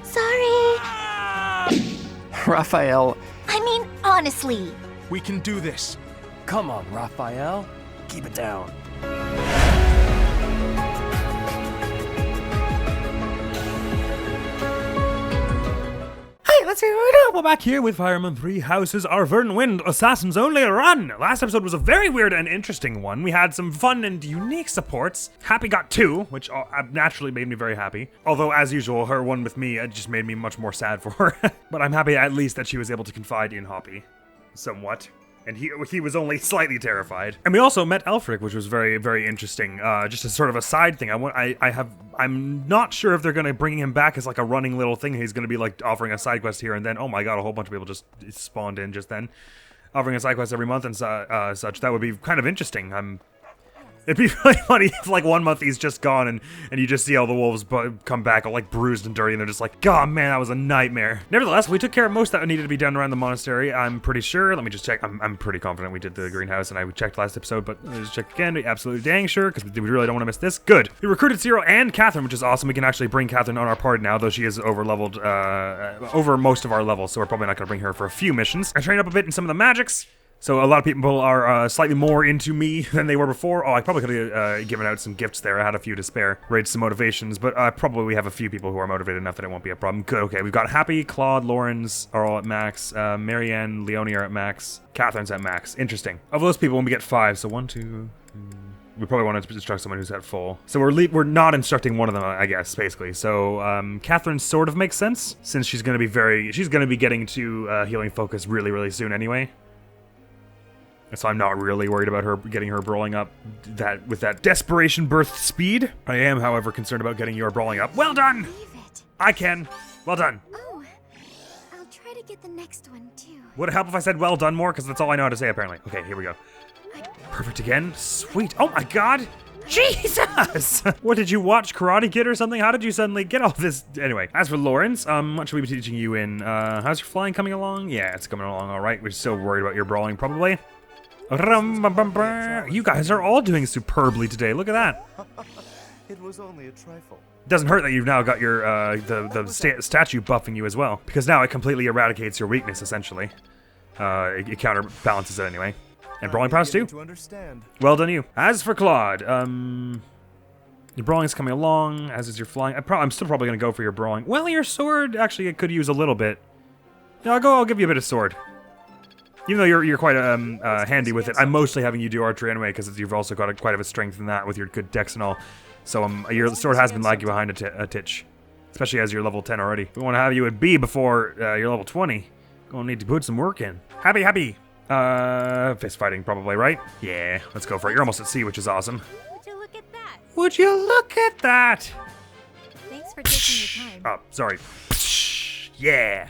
Sorry. Raphael. I mean, honestly. We can do this. Come on, Raphael. Keep it down. Hey, let's see what we do. We're back here with Fireman 3 Houses, our Verdant Wind Assassins Only Run. Last episode was a very weird and interesting one. We had some fun and unique supports. Happy got 2, which naturally made me very happy. Although, as usual, her one with me just made me much more sad for her. But I'm happy at least that she was able to confide in Hoppy. Somewhat. And he was only slightly terrified. And we also met Elfric, which was very, very interesting. Just as sort of a side thing. I'm not sure if they're going to bring him back as like a running little thing. He's going to be like offering a side quest here and then. Oh my god, a whole bunch of people just spawned in just then. Offering a side quest every month and such. That would be kind of interesting. It'd be really funny if, like, 1 month he's just gone and you just see all the wolves come back all, like, bruised and dirty, and they're just like, God, man, that was a nightmare. Nevertheless, we took care of most that needed to be done around the monastery, I'm pretty sure. Let me just check. I'm pretty confident we did the greenhouse, and I checked last episode, but let's check again. Absolutely dang sure, because we really don't want to miss this. Good. We recruited Ciro and Catherine, which is awesome. We can actually bring Catherine on our party now, though she is over-leveled, over most of our levels, so we're probably not going to bring her for a few missions. I trained up a bit in some of the magics. So a lot of people are slightly more into me than they were before. Oh, I probably could have given out some gifts there. I had a few to spare. Raised some motivations, but probably we have a few people who are motivated enough that it won't be a problem. Good, okay. We've got Happy, Claude, Lawrence are all at max. Marianne, Leonie are at max. Catherine's at max. Interesting. Of those people, when we get 5, so 1, 2... We probably want to instruct someone who's at full. So we're not instructing one of them, I guess, basically. So Catherine sort of makes sense, since she's going to be getting to healing focus really, really soon anyway. So I'm not really worried about her getting her brawling up with that desperation burst speed. I am, however, concerned about getting your brawling up. Well done! I can. Well done. Oh, I'll try to get the next one, too. Would it help if I said well done more? Because that's all I know how to say, apparently. Okay, here we go. Perfect again. Sweet. Oh my god! Jesus! What, did you watch Karate Kid or something? How did you suddenly get all this? Anyway, as for Lawrence, what should we be teaching you in? How's your flying coming along? Yeah, it's coming along all right. We're still worried about your brawling, probably. You guys are all doing superbly today. Look at that. It was only a trifle. Doesn't hurt that you've now got your the statue buffing you as well, because now it completely eradicates your weakness essentially. It counterbalances it anyway. And brawling prowess too. Well done you. As for Claude, your brawling's coming along, as is your flying. I'm still probably gonna go for your brawling. Well, your sword actually it could use a little bit. Yeah, I'll give you a bit of sword. Even though you're quite handy with it, I'm mostly having you do archery anyway, because you've also got quite a bit of strength in that with your good dex and all. So your sword has been lagging behind a titch, especially as you're level 10 already. We want to have you at B before you're level 20. Gonna need to put some work in. Happy. Fist fighting probably, right? Yeah, let's go for it. You're almost at C, which is awesome. Would you look at that? Would you look at that? Thanks for taking your time. Oh, sorry. Yeah.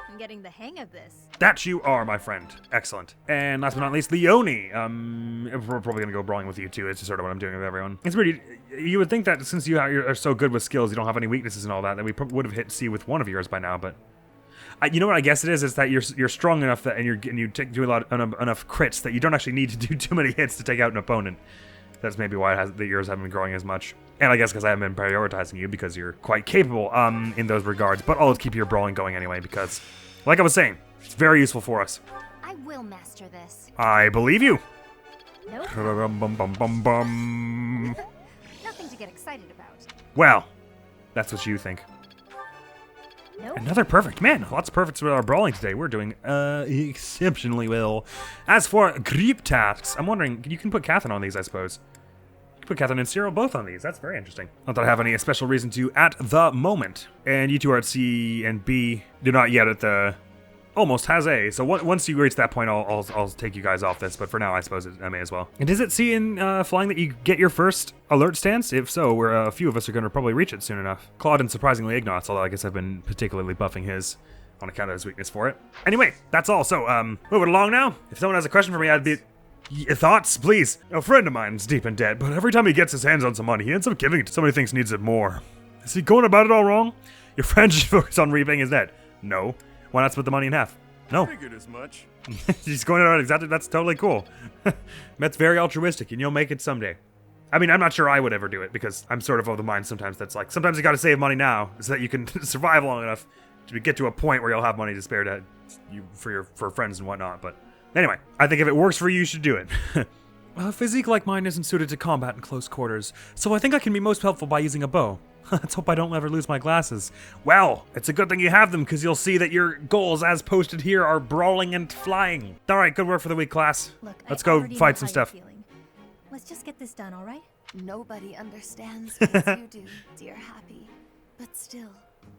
I'm getting the hang of this. That you are, my friend. Excellent. And last but not least, Leonie. We're probably gonna go brawling with you too. It's just sort of what I'm doing with everyone. It's weird. You would think that since you are so good with skills, you don't have any weaknesses and all that, that we would have hit C with one of yours by now. But you know what I guess it is that you're strong enough that you do enough crits that you don't actually need to do too many hits to take out an opponent. That's maybe why the yours haven't been growing as much. And I guess because I haven't been prioritizing you because you're quite capable in those regards. But I'll keep your brawling going anyway because, like I was saying, it's very useful for us. I will master this. I believe you. Nope. Bum. Nothing to get excited about. Well, that's what you think. Nope. Another perfect. Man, lots of perfects with our brawling today. We're doing exceptionally well. As for group tasks, I'm wondering, you can put Catherine on these, I suppose. You can put Catherine and Cyril both on these. That's very interesting. Not that I have any special reason to at the moment. And you two are at C and B. You're not yet at the... Almost has A. So once you reach that point, I'll take you guys off this. But for now, I suppose I may as well. And is it C in flying that you get your first alert stance? If so, a few of us are going to probably reach it soon enough. Claude and surprisingly Ignots, although I guess I've been particularly buffing his on account of his weakness for it. Anyway, that's all. So moving along now. If someone has a question for me, I'd be... Thoughts, please. A friend of mine's deep in debt, but every time he gets his hands on some money, he ends up giving it to somebody who thinks needs it more. Is he going about it all wrong? Your friend should focus on repaying his debt. No. Why not split the money in half? No. Figured as much. He's going about it exactly. That's totally cool. That's very altruistic, and you'll make it someday. I mean, I'm not sure I would ever do it because I'm sort of the mind sometimes that's like, sometimes you gotta save money now so that you can survive long enough to get to a point where you'll have money to spare for friends and whatnot. But anyway, I think if it works for you, you should do it. A physique like mine isn't suited to combat in close quarters, so I think I can be most helpful by using a bow. Let's hope I don't ever lose my glasses. Well, it's a good thing you have them, because you'll see that your goals, as posted here, are brawling and flying. Alright, good work for the week, class. Look, Let's I go already fight know some how stuff. you're feeling. Let's just get this done, all right? Nobody understands me as you do, dear Happy. But still,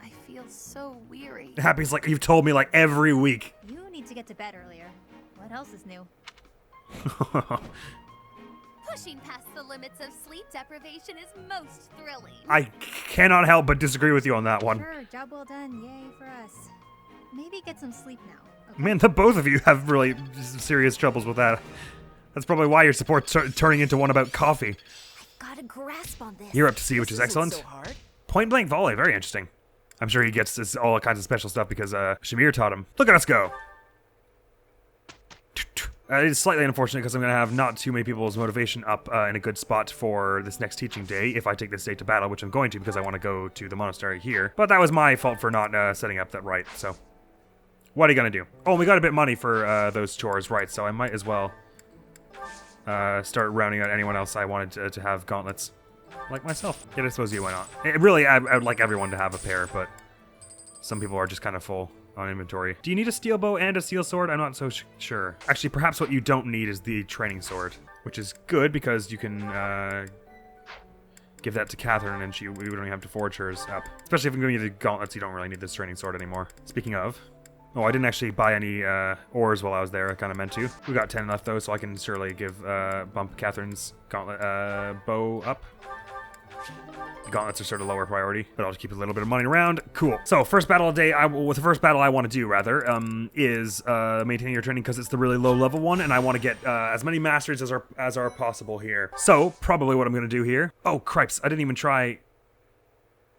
I feel so weary. Happy's like, you've told me like every week. You need to get to bed earlier. What else is new? Pushing past the limits of sleep deprivation is most thrilling. I cannot help but disagree with you on that one. Sure, job well done. Yay for us. Maybe get some sleep now. Okay? Man, the both of you have really serious troubles with that. That's probably why your support's turning into one about coffee. Got a grasp on this. You're up to see, which is Isn't excellent. so hard. Point blank volley, very interesting. I'm sure he gets this, all kinds of special stuff because Shamir taught him. Look at us go. It's slightly unfortunate because I'm going to have not too many people's motivation up in a good spot for this next teaching day if I take this day to battle, which I'm going to because I want to go to the monastery here. But that was my fault for not setting up that right, so. What are you going to do? Oh, we got a bit of money for those chores, right, so I might as well start rounding out anyone else I wanted to have gauntlets. Like myself. Yeah, I suppose you, why not? Really, I would like everyone to have a pair, but some people are just kind of full on inventory. Do you need a steel bow and a steel sword? I'm not so sure. Actually, perhaps what you don't need is the training sword, which is good because you can give that to Catherine and we don't even have to forge hers up. Especially if I'm giving you the gauntlets, you don't really need this training sword anymore. Speaking of, oh, I didn't actually buy any ores while I was there. I kind of meant to. We got 10 left though, so I can surely bump Catherine's gauntlet bow up. Gauntlets are sort of lower priority, but I'll just keep a little bit of money around. Cool. So first battle of the day, the first battle I want to do rather, is maintaining your training because it's the really low level one, and I want to get as many masters as are possible here. So probably what I'm going to do here. Oh cripes! I didn't even try.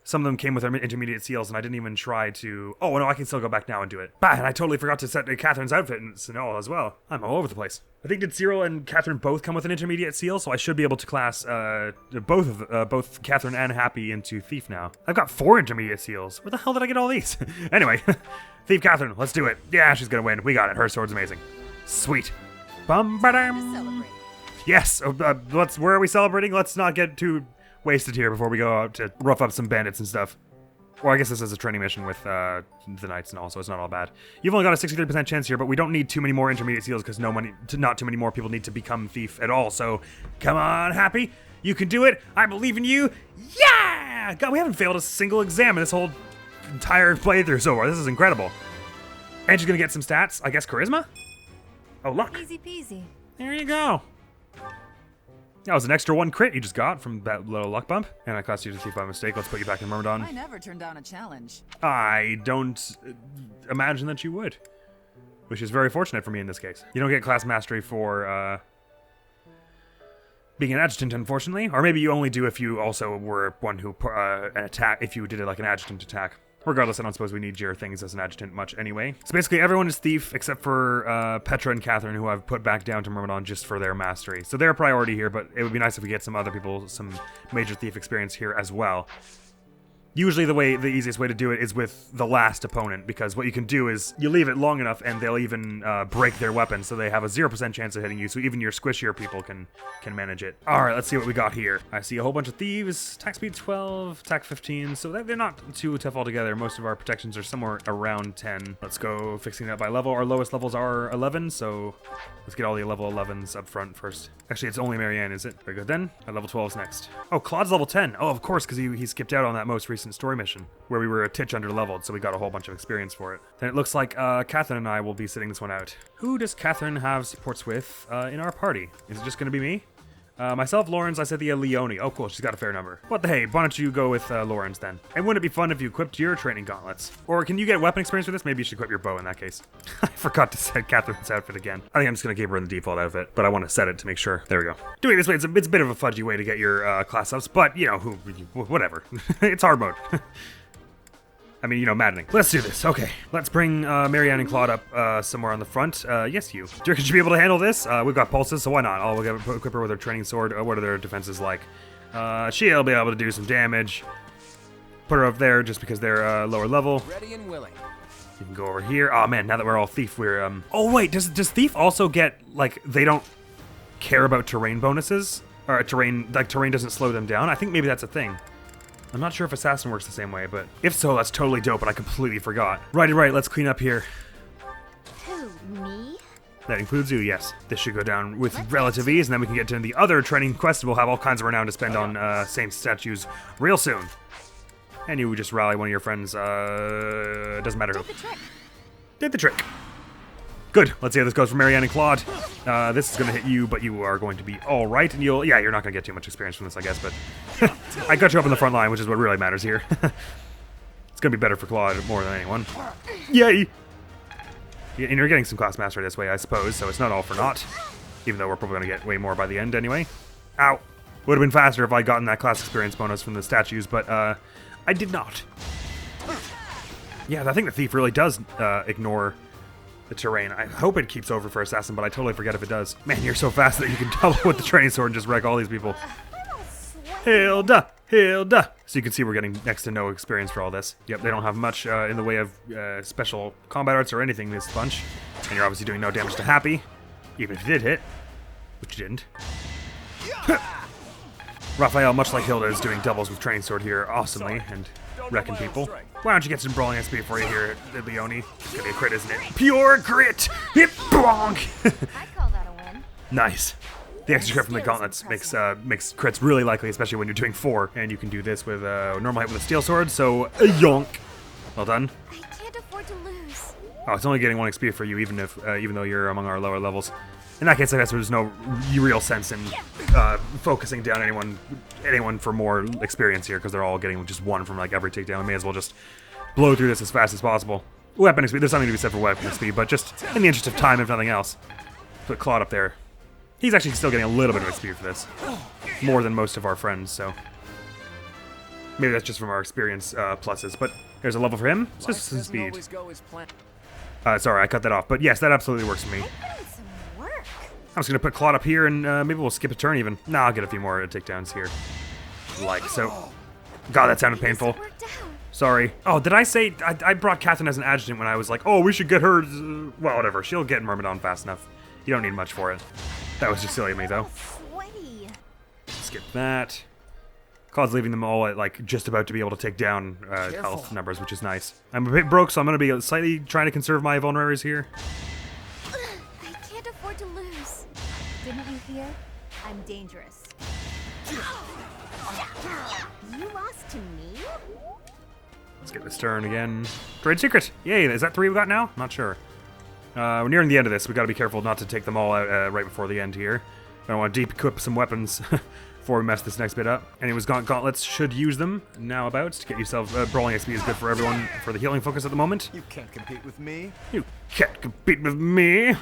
Some of them came with intermediate seals, and I didn't even try to... Oh, no, I can still go back now and do it. Bah, and I totally forgot to set Catherine's outfit and Sinol as well. I'm all over the place. I think did Cyril and Catherine both come with an intermediate seal, so I should be able to class both Catherine and Happy into Thief now. I've got 4 intermediate seals. Where the hell did I get all these? Anyway, Thief Catherine, let's do it. Yeah, she's gonna win. We got it. Her sword's amazing. Sweet. Bum-ba-dum. Celebrate. Yes. Where are we celebrating? Let's not get too wasted here before we go out to rough up some bandits and stuff. Well, I guess this is a training mission with the knights and all, so it's not all bad. You've only got a 63% chance here, but we don't need too many more intermediate seals because not too many more people need to become Thief at all. So come on, Happy. You can do it. I believe in you. Yeah! God, we haven't failed a single exam in this whole entire playthrough so far. This is incredible. And she's going to get some stats. I guess charisma? Oh, luck. Easy peasy. There you go. That was an extra 1 crit you just got from that little luck bump. And I classed you to Thief by mistake. Let's put you back in Myrmidon. I never turned down a challenge. I don't imagine that you would. Which is very fortunate for me in this case. You don't get class mastery for being an adjutant, unfortunately. Or maybe you only do if you also were one who if you did it like an adjutant attack. Regardless, I don't suppose we need your things as an adjutant much anyway. So basically everyone is Thief except for Petra and Catherine, who I've put back down to Myrmidon just for their mastery. So they're a priority here, but it would be nice if we get some other people some major Thief experience here as well. Usually the easiest way to do it is with the last opponent, because what you can do is you leave it long enough and they'll even break their weapon, so they have a 0% chance of hitting you, so even your squishier people can manage it. Alright, let's see what we got here. I see a whole bunch of thieves, attack speed 12, attack 15, so they're not too tough altogether. Most of our protections are somewhere around 10. Let's go fixing that by level. Our lowest levels are 11, so let's get all the level 11s up front first. Actually, it's only Marianne, is it? Very good then. Our level 12 is next. Oh, Claude's level 10. Oh, of course, because he skipped out on that most recent story mission where we were a titch under leveled, so we got a whole bunch of experience for it. Then it looks like Catherine and I will be sitting this one out. Who does Catherine have supports with in our party? Is it just going to be me? Myself, Lawrence, I said the Leone. Oh, cool, she's got a fair number. What the hey, why don't you go with Lawrence then? And wouldn't it be fun if you equipped your training gauntlets? Or can you get weapon experience with this? Maybe you should equip your bow in that case. I forgot to set Catherine's outfit again. I think I'm just going to keep her in the default outfit, but I want to set it to make sure. There we go. Doing it this way, it's a bit of a fudgy way to get your class ups, but, you know, whatever. It's hard mode. I mean, you know, maddening. Let's do this. Okay, let's bring Marianne and Claude up somewhere on the front. Yes, you. Do you reckon she'll be able to handle this? We've got pulses, so why not? We'll equip her with her training sword. What are their defenses like? She'll be able to do some damage. Put her up there just because they're lower level. Ready and willing. You can go over here. Oh man, now that we're all thief, we're Oh wait, does thief also get like they don't care about terrain bonuses? Or terrain doesn't slow them down? I think maybe that's a thing. I'm not sure if assassin works the same way, but if so, that's totally dope, and I completely forgot. Right, let's clean up here. Who, me? That includes you, yes. This should go down with relative ease, and then we can get to the other training quest. We'll have all kinds of renown to spend on Saint statues real soon. And you would just rally one of your friends, doesn't matter who. Did the trick. Good, let's see how this goes for Marianne and Claude. This is gonna hit you, but you are going to be all right, and you're not gonna get too much experience from this, I guess, but I got you up in the front line, which is what really matters here. It's gonna be better for Claude more than anyone. Yay! Yeah, and you're getting some class mastery this way, I suppose, so it's not all for naught. Even though we're probably gonna get way more by the end anyway. Ow! Would have been faster if I'd gotten that class experience bonus from the statues, but I did not. Yeah, I think the thief really does ignore the terrain. I hope it keeps over for assassin, but I totally forget if it does. Man, you're so fast that you can double with the training sword and just wreck all these people. Hilda! Hilda! So you can see we're getting next to no experience for all this. Yep, they don't have much in the way of special combat arts or anything this bunch. And you're obviously doing no damage to Happy, even if you did hit, which you didn't. Raphael, much like Hilda, is doing doubles with training sword here awesomely and wrecking people. Why don't you get some brawling XP for you here at Leone? It's gonna be a crit, isn't it? Pure crit! Hip bonk! I call that a win. Nice. The extra crit from the gauntlets makes crits really likely, especially when you're doing 4. And you can do this with normal hit with a steel sword, so yonk. Well done. I can't afford to lose. Oh, it's only getting 1 XP for you, even though you're among our lower levels. In that case, I guess there's no real sense in focusing down anyone for more experience here, because they're all getting just 1 from like every takedown. We may as well just blow through this as fast as possible. Weapon XP, there's something to be said for weapon XP, but just in the interest of time, if nothing else. Put Claude up there. He's actually still getting a little bit of XP for this. More than most of our friends, so. Maybe that's just from our experience pluses, but there's a level for him. It's just some speed. Sorry, I cut that off, but yes, that absolutely works for me. I'm just gonna put Claude up here, and maybe we'll skip a turn even. Nah, I'll get a few more takedowns here. Like so. God, that sounded painful. Sorry. Oh, did I say I brought Catherine as an adjutant when I was like, oh, we should get her. Well, whatever. She'll get Myrmidon fast enough. You don't need much for it. That was just silly of me, though. Skip that. Claude's leaving them all at like just about to be able to take down health numbers, which is nice. I'm a bit broke, so I'm gonna be slightly trying to conserve my vulneraries here. I can't afford to lose. Didn't you hear? I'm dangerous. You lost to me? Let's get this turn again. Trade secret. Yay, is that 3 we got now? Not sure. We're nearing the end of this. We gotta be careful not to take them all out right before the end here. I want to deep equip some weapons before we mess this next bit up. Anyways, gauntlets should use them now about to get yourself brawling XP is good for everyone for the healing focus at the moment. You can't compete with me. You can't compete with me.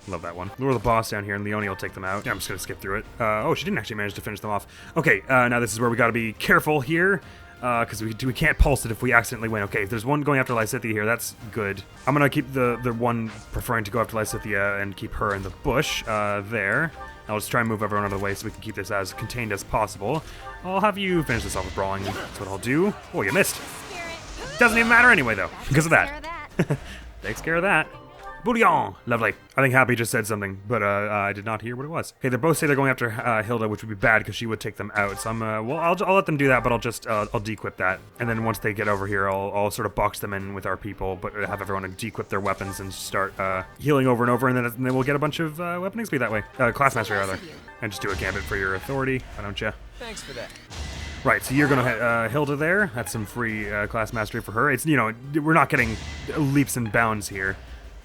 Love that one. Lure the boss down here, and Leone will take them out. Yeah, I'm just gonna skip through it. Oh, she didn't actually manage to finish them off. Okay, now this is where we gotta be careful here. Because we can't pulse it if we accidentally win. Okay, if there's one going after Lysithea here, that's good. I'm gonna keep the one preferring to go after Lysithea and keep her in the bush there. I'll just try and move everyone out of the way so we can keep this as contained as possible. I'll have you finish this off with brawling. That's what I'll do. Oh, you missed. Doesn't even matter anyway, though, because of that. Takes care of that. Bouillon! Lovely. I think Happy just said something, but I did not hear what it was. Okay, they both say they're going after Hilda, which would be bad because she would take them out. So I'll let them do that, but I'll de-equip that. And then once they get over here, I'll sort of box them in with our people, but have everyone de-equip their weapons and start healing over and over, and then we'll get a bunch of weapon XP that way. Class mastery, rather. And just do a gambit for your authority, why don't you? Thanks for that. Right, so you're gonna hit Hilda there. That's some free class mastery for her. It's, you know, we're not getting leaps and bounds here.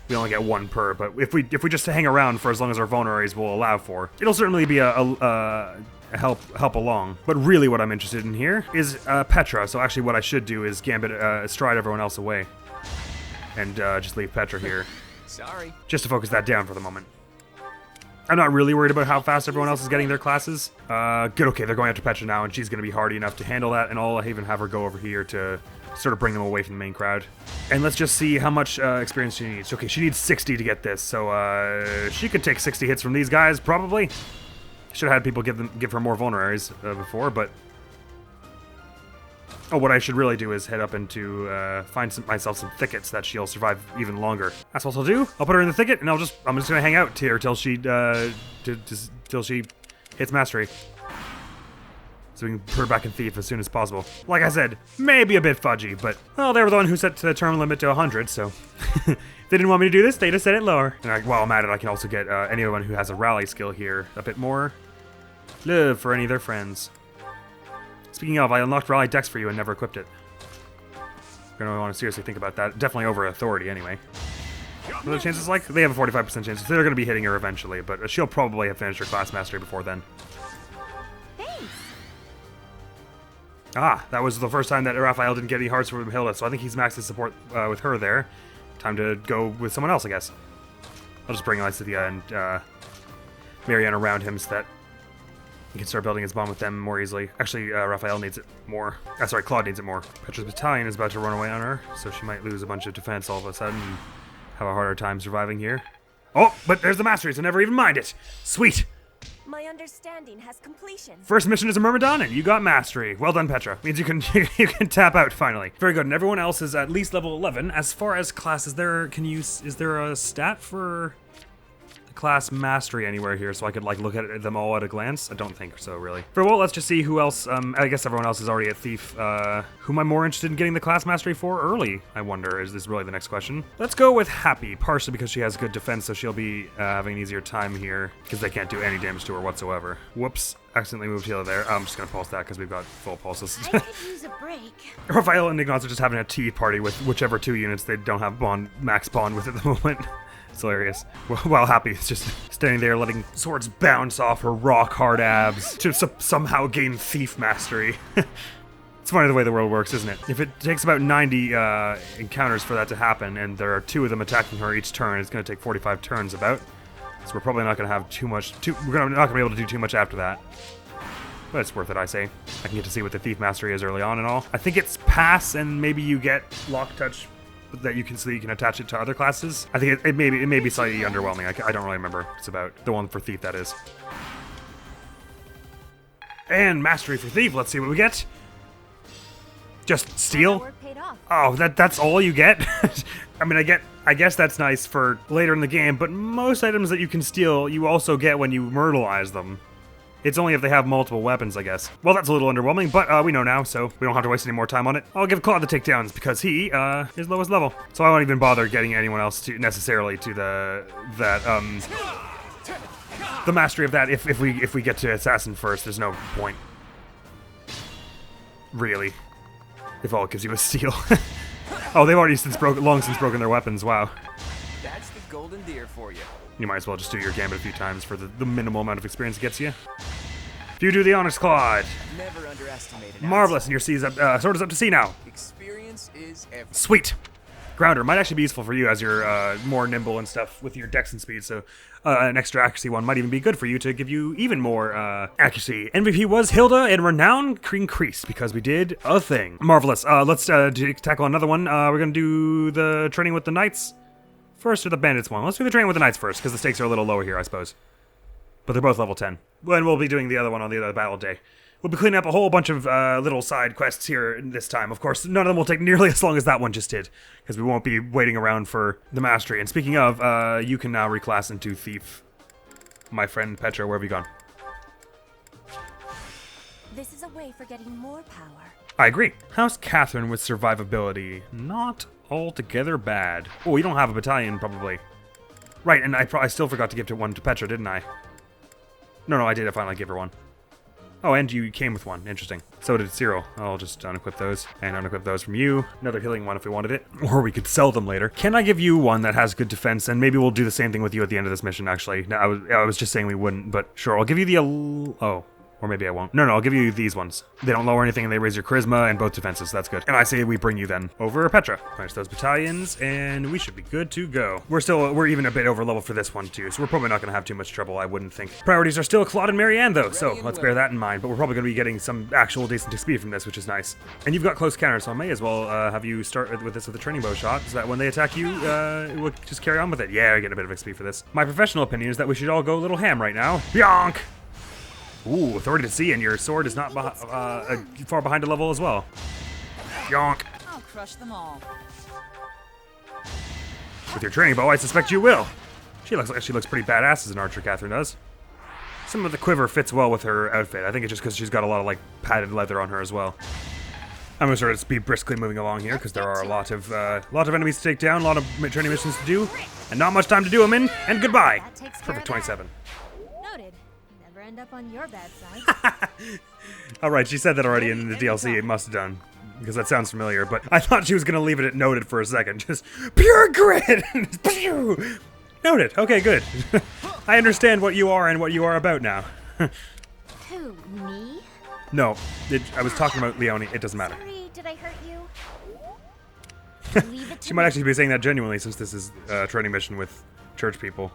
We only get 1 per, but if we just hang around for as long as our vulneraries will allow for, it'll certainly be a help along. But really what I'm interested in here is Petra, so actually what I should do is gambit stride everyone else away. And just leave Petra here. Sorry. Just to focus that down for the moment. I'm not really worried about how fast everyone else is getting their classes. Good, okay, they're going after Petra now, and she's going to be hardy enough to handle that, and I'll even have her go over here to sort of bring them away from the main crowd. And let's just see how much experience she needs. Okay, she needs 60 to get this, so she could take 60 hits from these guys, probably. Should have had people give her more vulneraries before, but... Oh, what I should really do is head up into, find myself some thickets that she'll survive even longer. That's what I'll do. I'll put her in the thicket, and I'm just gonna hang out here till she, till she hits mastery. So we can put her back in Thief as soon as possible. Like I said, maybe a bit fudgy, but, well, they were the one who set the term limit to 100, so... If they didn't want me to do this, they just set it lower. And while I'm at it, I can also get anyone who has a rally skill here a bit more love for any of their friends. Speaking of, I unlocked Rally Dex for you and never equipped it. You're gonna want to seriously think about that. Definitely over Authority, anyway. What are the chances like? They have a 45% chance. They're gonna be hitting her eventually, but she'll probably have finished her class mastery before then. Thanks. Ah, that was the first time that Raphael didn't get any hearts from Hilda, so I think he's maxed his support with her there. Time to go with someone else, I guess. I'll just bring Lysithia and Marianne around him so that he can start building his bond with them more easily. Actually, Raphael needs it more. Sorry, Claude needs it more. Petra's battalion is about to run away on her, so she might lose a bunch of defense all of a sudden and have a harder time surviving here. Oh, but there's the mastery, so never even mind it. Sweet! My understanding has completion. First mission is a Myrmidon, and you got mastery. Well done, Petra. Means you can you can tap out finally. Very good. And everyone else is at least level 11. As far as class, is there a stat for the class mastery anywhere here so I could like look at them all at a glance? I don't think so, really. Very well. Let's just see who else. I guess everyone else is already at Thief. Who am I more interested in getting the class mastery for early? I wonder. Is this really the next question? Let's go with Happy, partially because she has good defense, so she'll be having an easier time here because they can't do any damage to her whatsoever. Whoops. Accidentally moved healer there. I'm just gonna pulse that because we've got full pulses. I could use a break. Raphael and Ignaz are just having a tea party with whichever two units they don't have max bond with at the moment. It's hilarious. While Happy is just standing there letting swords bounce off her rock hard abs to somehow gain Thief mastery. It's funny the way the world works, isn't it? If it takes about 90 encounters for that to happen, and there are 2 of them attacking her each turn, it's going to take 45 turns about. So we're probably not going to have too much. We're not going to be able to do too much after that. But it's worth it, I say. I can get to see what the Thief Mastery is early on and all. I think it's pass, and maybe you get Lock Touch that you can so you can attach it to other classes. I think it may be slightly underwhelming. I don't really remember. It's about the one for Thief, that is. And Mastery for Thief. Let's see what we get. Just steal. Work paid off. Oh, that's all you get? I mean, I guess that's nice for later in the game, but most items that you can steal, you also get when you myrtleize them. It's only if they have multiple weapons, I guess. Well, that's a little underwhelming, but we know now, so we don't have to waste any more time on it. I'll give Claude the takedowns because he is lowest level. So I won't even bother getting anyone else to necessarily to the mastery of that if we get to assassin first. There's no point. Really. If all it gives you is steal. Oh, they've already long since broken their weapons. Wow. That's the golden deer for you. You might as well just do your gambit a few times for the minimal amount of experience it gets you. If you do the honors, Claude. Never underestimate it. Marvelous, and your sword is up to C now. Experience is everything. Sweet. Grounder might actually be useful for you as you're more nimble and stuff with your dex and speed, so an extra accuracy one might even be good for you to give you even more accuracy. MVP was Hilda, and renown increased because we did a thing. Marvelous. Let's tackle another one. We're going to do the training with the knights first, or the bandits one. Let's do the training with the knights first, because the stakes are a little lower here, I suppose. But they're both level 10. And we'll be doing the other one on the other battle day. We'll be cleaning up a whole bunch of little side quests here this time. Of course, none of them will take nearly as long as that one just did, because we won't be waiting around for the mastery. And speaking of, you can now reclass into Thief. My friend Petra, where have you gone? This is a way for getting more power. I agree. How's Catherine with survivability? Not altogether bad. Oh, you don't have a battalion, probably. Right, and I still forgot to give one to Petra, didn't I? No, I did. I finally gave her one. Oh, and you came with one. Interesting. So did Cyril. I'll just unequip those. And unequip those from you. Another healing one if we wanted it. Or we could sell them later. Can I give you one that has good defense? And maybe we'll do the same thing with you at the end of this mission, actually. No, I was just saying we wouldn't, but sure. I'll give you the... Oh. Or maybe I won't. No, I'll give you these ones. They don't lower anything and they raise your charisma and both defenses. That's good. And I say we bring you then over Petra. Finish those battalions and we should be good to go. We're even a bit over level for this one too, so we're probably not going to have too much trouble, I wouldn't think. Priorities are still Claude and Marianne though, so let's bear that in mind. But we're probably going to be getting some actual decent XP from this, which is nice. And you've got close counter, so I may as well have you start with this with a training bow shot, so that when they attack you, we'll just carry on with it. Yeah, I get a bit of XP for this. My professional opinion is that we should all go a little ham right now. Yonk! Ooh, authority to see, and your sword is not far behind a level as well. Yonk! I'll crush them all. With your training bow, I suspect you will. She looks like she looks pretty badass as an archer, Catherine does. Some of the quiver fits well with her outfit. I think it's just because she's got a lot of like padded leather on her as well. I'm gonna sort of be briskly moving along here because there are a lot of enemies to take down, a lot of training missions to do, and not much time to do them in. And goodbye. That takes care Perfect of that. 27. Noted. Never end up on your bad side. All right, she said that already in the DLC. It must have done because that sounds familiar. But I thought she was gonna leave it at noted for a second. Just pure grit. Pew! Noted. Okay, good. I understand what you are and what you are about now. Who, me? No, I was talking about Leonie. It doesn't matter. Sorry, did I hurt you? Leave it to She might me. actually be saying that genuinely since this is a training mission with church people.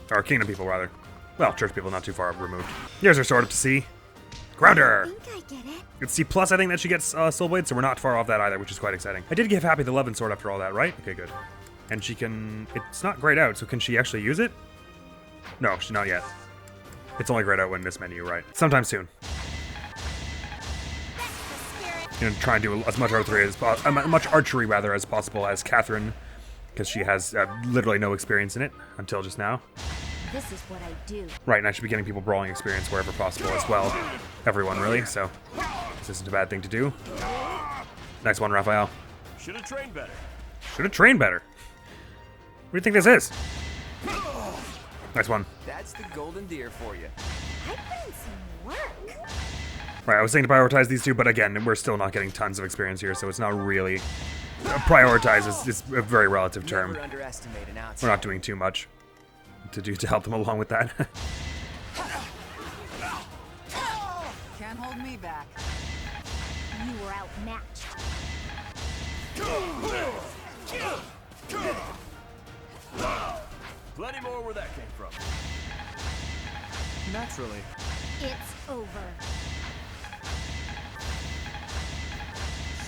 Or kingdom people, rather. Well, church people not too far removed. Here's her sword up to C. Grounder! I think I get it. It's C+, I think that she gets Soul Blade, so we're not far off that either, which is quite exciting. I did give Happy the Levin sword after all that, right? Okay, good. And she can... It's not grayed out, so can she actually use it? No, she's not yet. It's only grayed out when this menu, right? Sometime soon. Gonna try and do as much archery as possible as Catherine, because she has literally no experience in it until just now. This is what I do. Right, and I should be getting people brawling experience wherever possible as well. Everyone, really, so this isn't a bad thing to do. Next one, Raphael. Should have trained better. Should have trained better. What do you think this is? Nice one. That's the golden deer for you. I put in some work. Right, I was saying to prioritize these two, but again, we're still not getting tons of experience here, so it's not really... prioritize is a very relative term. Never underestimate an outsider. We're not doing too much to help them along with that. Can't hold me back. You were outmatched. Plenty more where that came from. Naturally. It's over.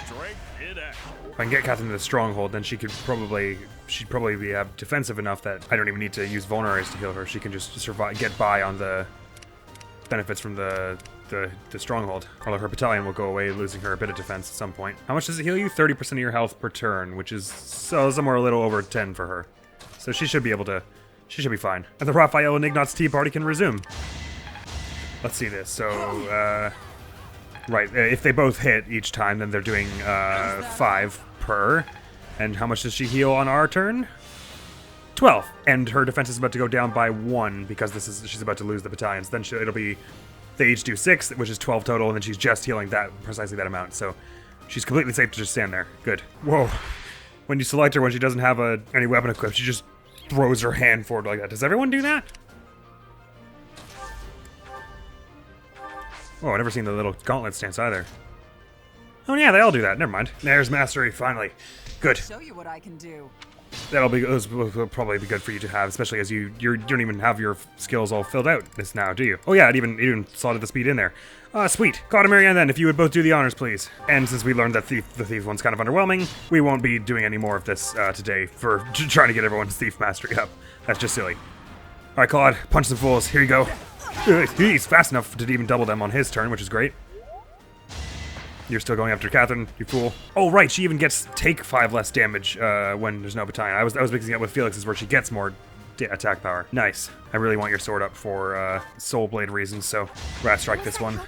Strength in action. If I can get Catherine to the stronghold, then she'd probably be defensive enough that I don't even need to use vulneraries to heal her. She can just survive, get by on the benefits from the stronghold. Although her battalion will go away, losing her a bit of defense at some point. How much does it heal you? 30% of your health per turn, which is somewhere a little over 10 for her. So she should be able to. She should be fine. And the Raphael and Ignat's tea party can resume. Let's see this. So, right, if they both hit each time, then they're doing 5 per. And how much does she heal on our turn? 12. And her defense is about to go down by 1 because she's about to lose the battalions. Then it'll be, they each do 6, which is 12 total, and then she's just healing precisely that amount. So she's completely safe to just stand there. Good. Whoa. When you select her when she doesn't have any weapon equipped, she just throws her hand forward like that. Does everyone do that? Oh, I've never seen the little gauntlet stance either. Oh yeah, they all do that. Never mind. There's mastery, finally. Good. Show you what I can do. Those will probably be good for you to have, especially as you don't even have your skills all filled out this now, do you? Oh yeah, it even slotted the speed in there. Sweet. Claude and Marianne then, if you would both do the honors, please. And since we learned that the thief one's kind of underwhelming, we won't be doing any more of this today for trying to get everyone's thief mastery up. That's just silly. Alright, Claude, punch some fools. Here you go. He's fast enough to even double them on his turn, which is great. You're still going after Catherine, you fool. Oh, right, she even gets take 5 less damage when there's no battalion. I was mixing it with Felix's where she gets more attack power. Nice. I really want your sword up for Soul Blade reasons, so Rat Strike this one.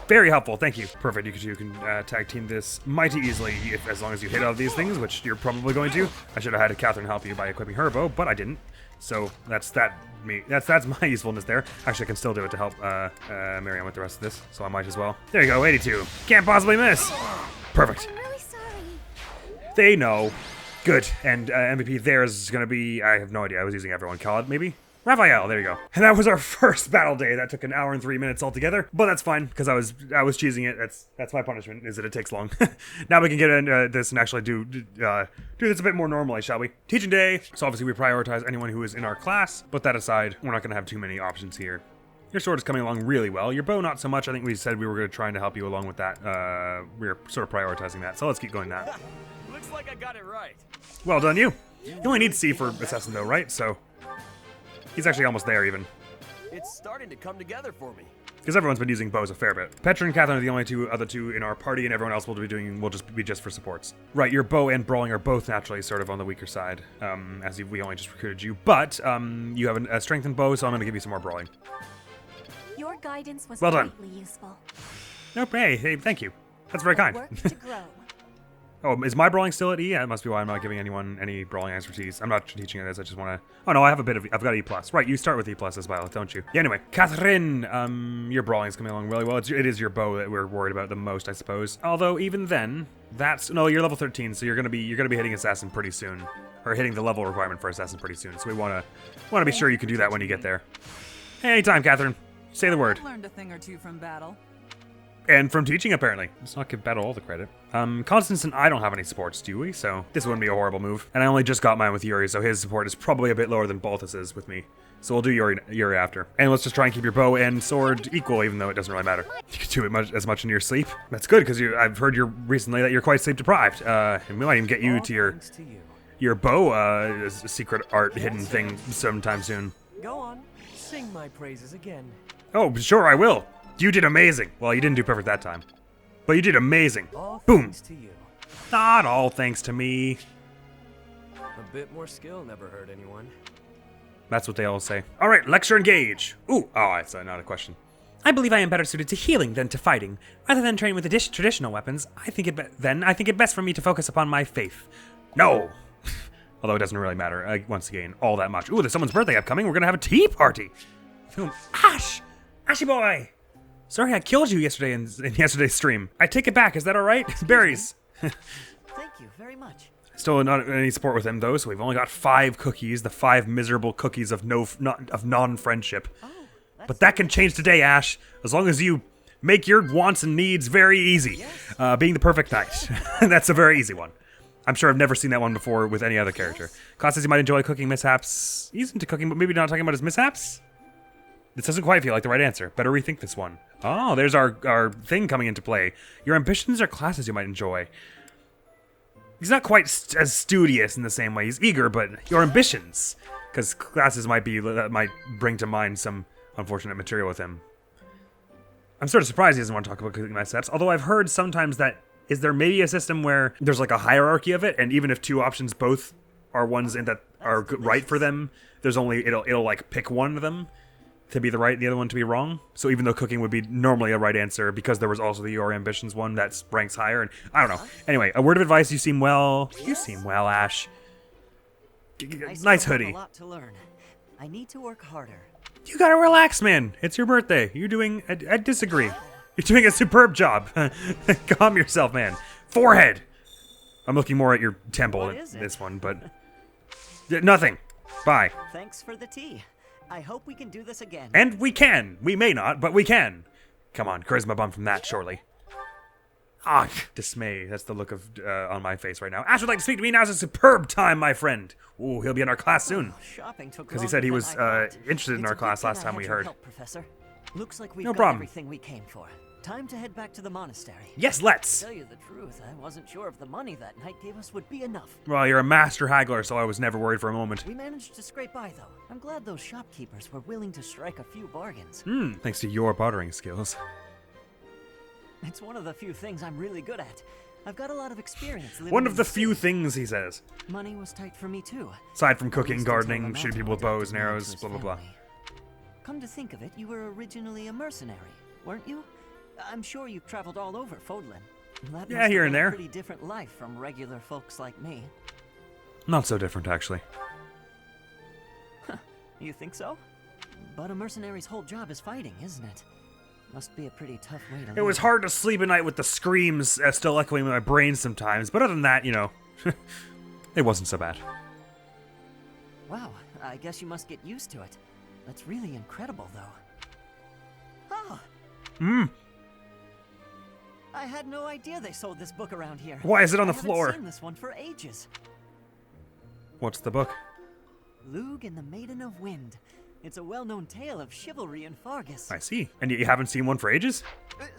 Very helpful, thank you. Perfect, you can tag team this mighty easily as long as you hit all of these things, which you're probably going to. I should have had Catherine help you by equipping her bow, but I didn't. So that's my usefulness there. Actually, I can still do it to help Marianne with the rest of this, so I might as well. There you go, 82. Can't possibly miss. Perfect. I'm really sorry. They know. Good. And MVP there is going to be, I have no idea. I was using everyone. Claude, maybe? Raphael, there you go. And that was our first battle day. That took an hour and 3 minutes altogether, but that's fine because I was cheesing it. That's my punishment, is that it takes long. Now we can get into this and actually do this a bit more normally, shall we? Teaching day. So obviously we prioritize anyone who is in our class, but that aside, we're not going to have too many options here. Your sword is coming along really well. Your bow, not so much. I think we said we were going to try to help you along with that. We're sort of prioritizing that, so let's keep going that. Looks like I got it right. Well done, you. You only need C for assassin though, right? So he's actually almost there even. It's starting to come together for me. Because everyone's been using bows a fair bit. Petra and Catherine are the only other two in our party, and everyone else will just for supports. Right, your bow and brawling are both naturally sort of on the weaker side, as we only just recruited you. But you have a strengthened bow, so I'm going to give you some more brawling. Your guidance was Well done. greatly useful. Nope, hey, thank you. That's very kind. Work to grow. Oh, is my brawling still at E? That must be why I'm not giving anyone any brawling expertise. I'm not teaching it this, I just want to... Oh no, I've got E+. Right, you start with E+ as Violet, don't you? Yeah, anyway, Catherine, your brawling is coming along really well. It is your bow that we're worried about the most, I suppose. Although, even then, no, you're level 13, so you're gonna be hitting Assassin pretty soon. Or hitting the level requirement for Assassin pretty soon, so we wanna be sure you can do that when you get there. Anytime, Catherine. Say the word. I've learned a thing or two from battle. And from teaching, apparently. Let's not give Battle all the credit. Constance and I don't have any supports, do we? So this wouldn't be a horrible move. And I only just got mine with Yuri, so his support is probably a bit lower than Balthus's with me. So we'll do Yuri after. And let's just try and keep your bow and sword equal, even though it doesn't really matter. You can do it as much in your sleep. That's good, because I've heard recently that you're quite sleep deprived. And we might even get you to your bow secret art hidden thing sometime soon. Go on, sing my praises again. Oh, sure, I will. You did amazing. Well, you didn't do perfect that time. But you did amazing. All Boom. thanks to you. Not all thanks to me. A bit more skill never hurt anyone. That's what they all say. All right, lecture engage. Ooh, it's not a question. I believe I am better suited to healing than to fighting. Rather than training with the traditional weapons, I think it best for me to focus upon my faith. No. Although it doesn't really matter, once again, all that much. Ooh, there's someone's birthday upcoming. We're going to have a tea party. Whom? Ash! Ashy boy! Sorry I killed you yesterday in yesterday's stream. I take it back, is that alright? Berries. Thank you very much. Still not any support with him though, so we've only got 5 cookies, the 5 miserable cookies of non-friendship. But that can change today, Ash, as long as you make your wants and needs very easy. Yes. Being the perfect knight. That's a very easy one. I'm sure I've never seen that one before with any other character. Class says you might enjoy cooking mishaps. He's into cooking, but maybe not talking about his mishaps? This doesn't quite feel like the right answer. Better rethink this one. Oh, there's our thing coming into play. Your ambitions are classes you might enjoy. He's not quite as studious in the same way. He's eager, but your ambitions. Because classes might bring to mind some unfortunate material with him. I'm sort of surprised he doesn't want to talk about cooking mishaps. Although I've heard sometimes that, is there maybe a system where there's like a hierarchy of it, and even if 2 options both are ones that are right for them, there's only, it'll like pick one of them to be the right, the other one to be wrong. So even though cooking would be normally a right answer, because there was also the Your Ambitions one that ranks higher, and I don't know. Anyway, a word of advice, you seem well. You seem well, Ash. Nice hoodie. I have a lot to learn. I need to work harder. You gotta relax, man. It's your birthday. You're doing, I disagree. You're doing a superb job. Calm yourself, man. Forehead. I'm looking more at your temple than this one, but nothing. Bye. Thanks for the tea. I hope we can do this again. And we can. We may not, but we can. Come on, charisma bump from that, surely. Ah, dismay. That's the look of on my face right now. Ash would like to speak to me. Now's a superb time, my friend. Ooh, he'll be in our class soon. Because he said he was interested in our class last time we heard. Help, Professor. Looks like we've No got problem. everything we came for. Time to head back to the monastery. Yes, let's. To tell you the truth, I wasn't sure if the money that knight gave us would be enough. Well, you're a master haggler, so I was never worried for a moment. We managed to scrape by, though. I'm glad those shopkeepers were willing to strike a few bargains. Thanks to your bartering skills. It's one of the few things I'm really good at. I've got a lot of experience living One of in the the few city. things, he says. Money was tight for me, too. Aside from At cooking, least until the gardening, shooting mountain people with adopted bows and me into arrows, his blah, blah, blah. family. Come to think of it, you were originally a mercenary, weren't you? I'm sure you've traveled all over Fodlan. That Yeah, must have here been and a there. pretty different life from regular folks like me. Not so different, actually. You think so? But a mercenary's whole job is fighting, isn't it? Must be a pretty tough way to live. It was hard to sleep at night with the screams still echoing in my brain sometimes, but other than that, you know, it wasn't so bad. Wow, I guess you must get used to it. That's really incredible, though. Oh, Hmm. I had no idea they sold this book around here. Why is it on the I floor? haven't seen this one for ages. What's the book? Lug and the Maiden of Wind. It's a well-known tale of chivalry in Fargus. I see. And you haven't seen one for ages?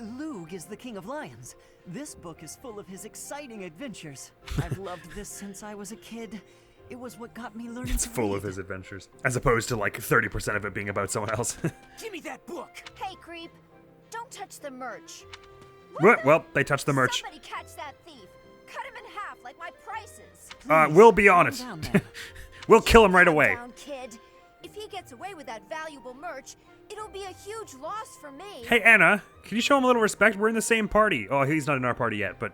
Lug is the king of lions. This book is full of his exciting adventures. I've loved this since I was a kid. It was what got me learning It's to full read. of his adventures. As opposed to like 30% of it being about someone else. Give me that book! Hey, creep. Don't touch the merch. Well, they touched the merch. Somebody catch that thief. Cut him in half like my prices. We'll be on Calm it. down there. We'll kill him right Calm away. down, kid. If he gets away with that valuable merch, it'll be a huge loss for me. Hey, Anna, can you show him a little respect? We're in the same party. Oh, he's not in our party yet, but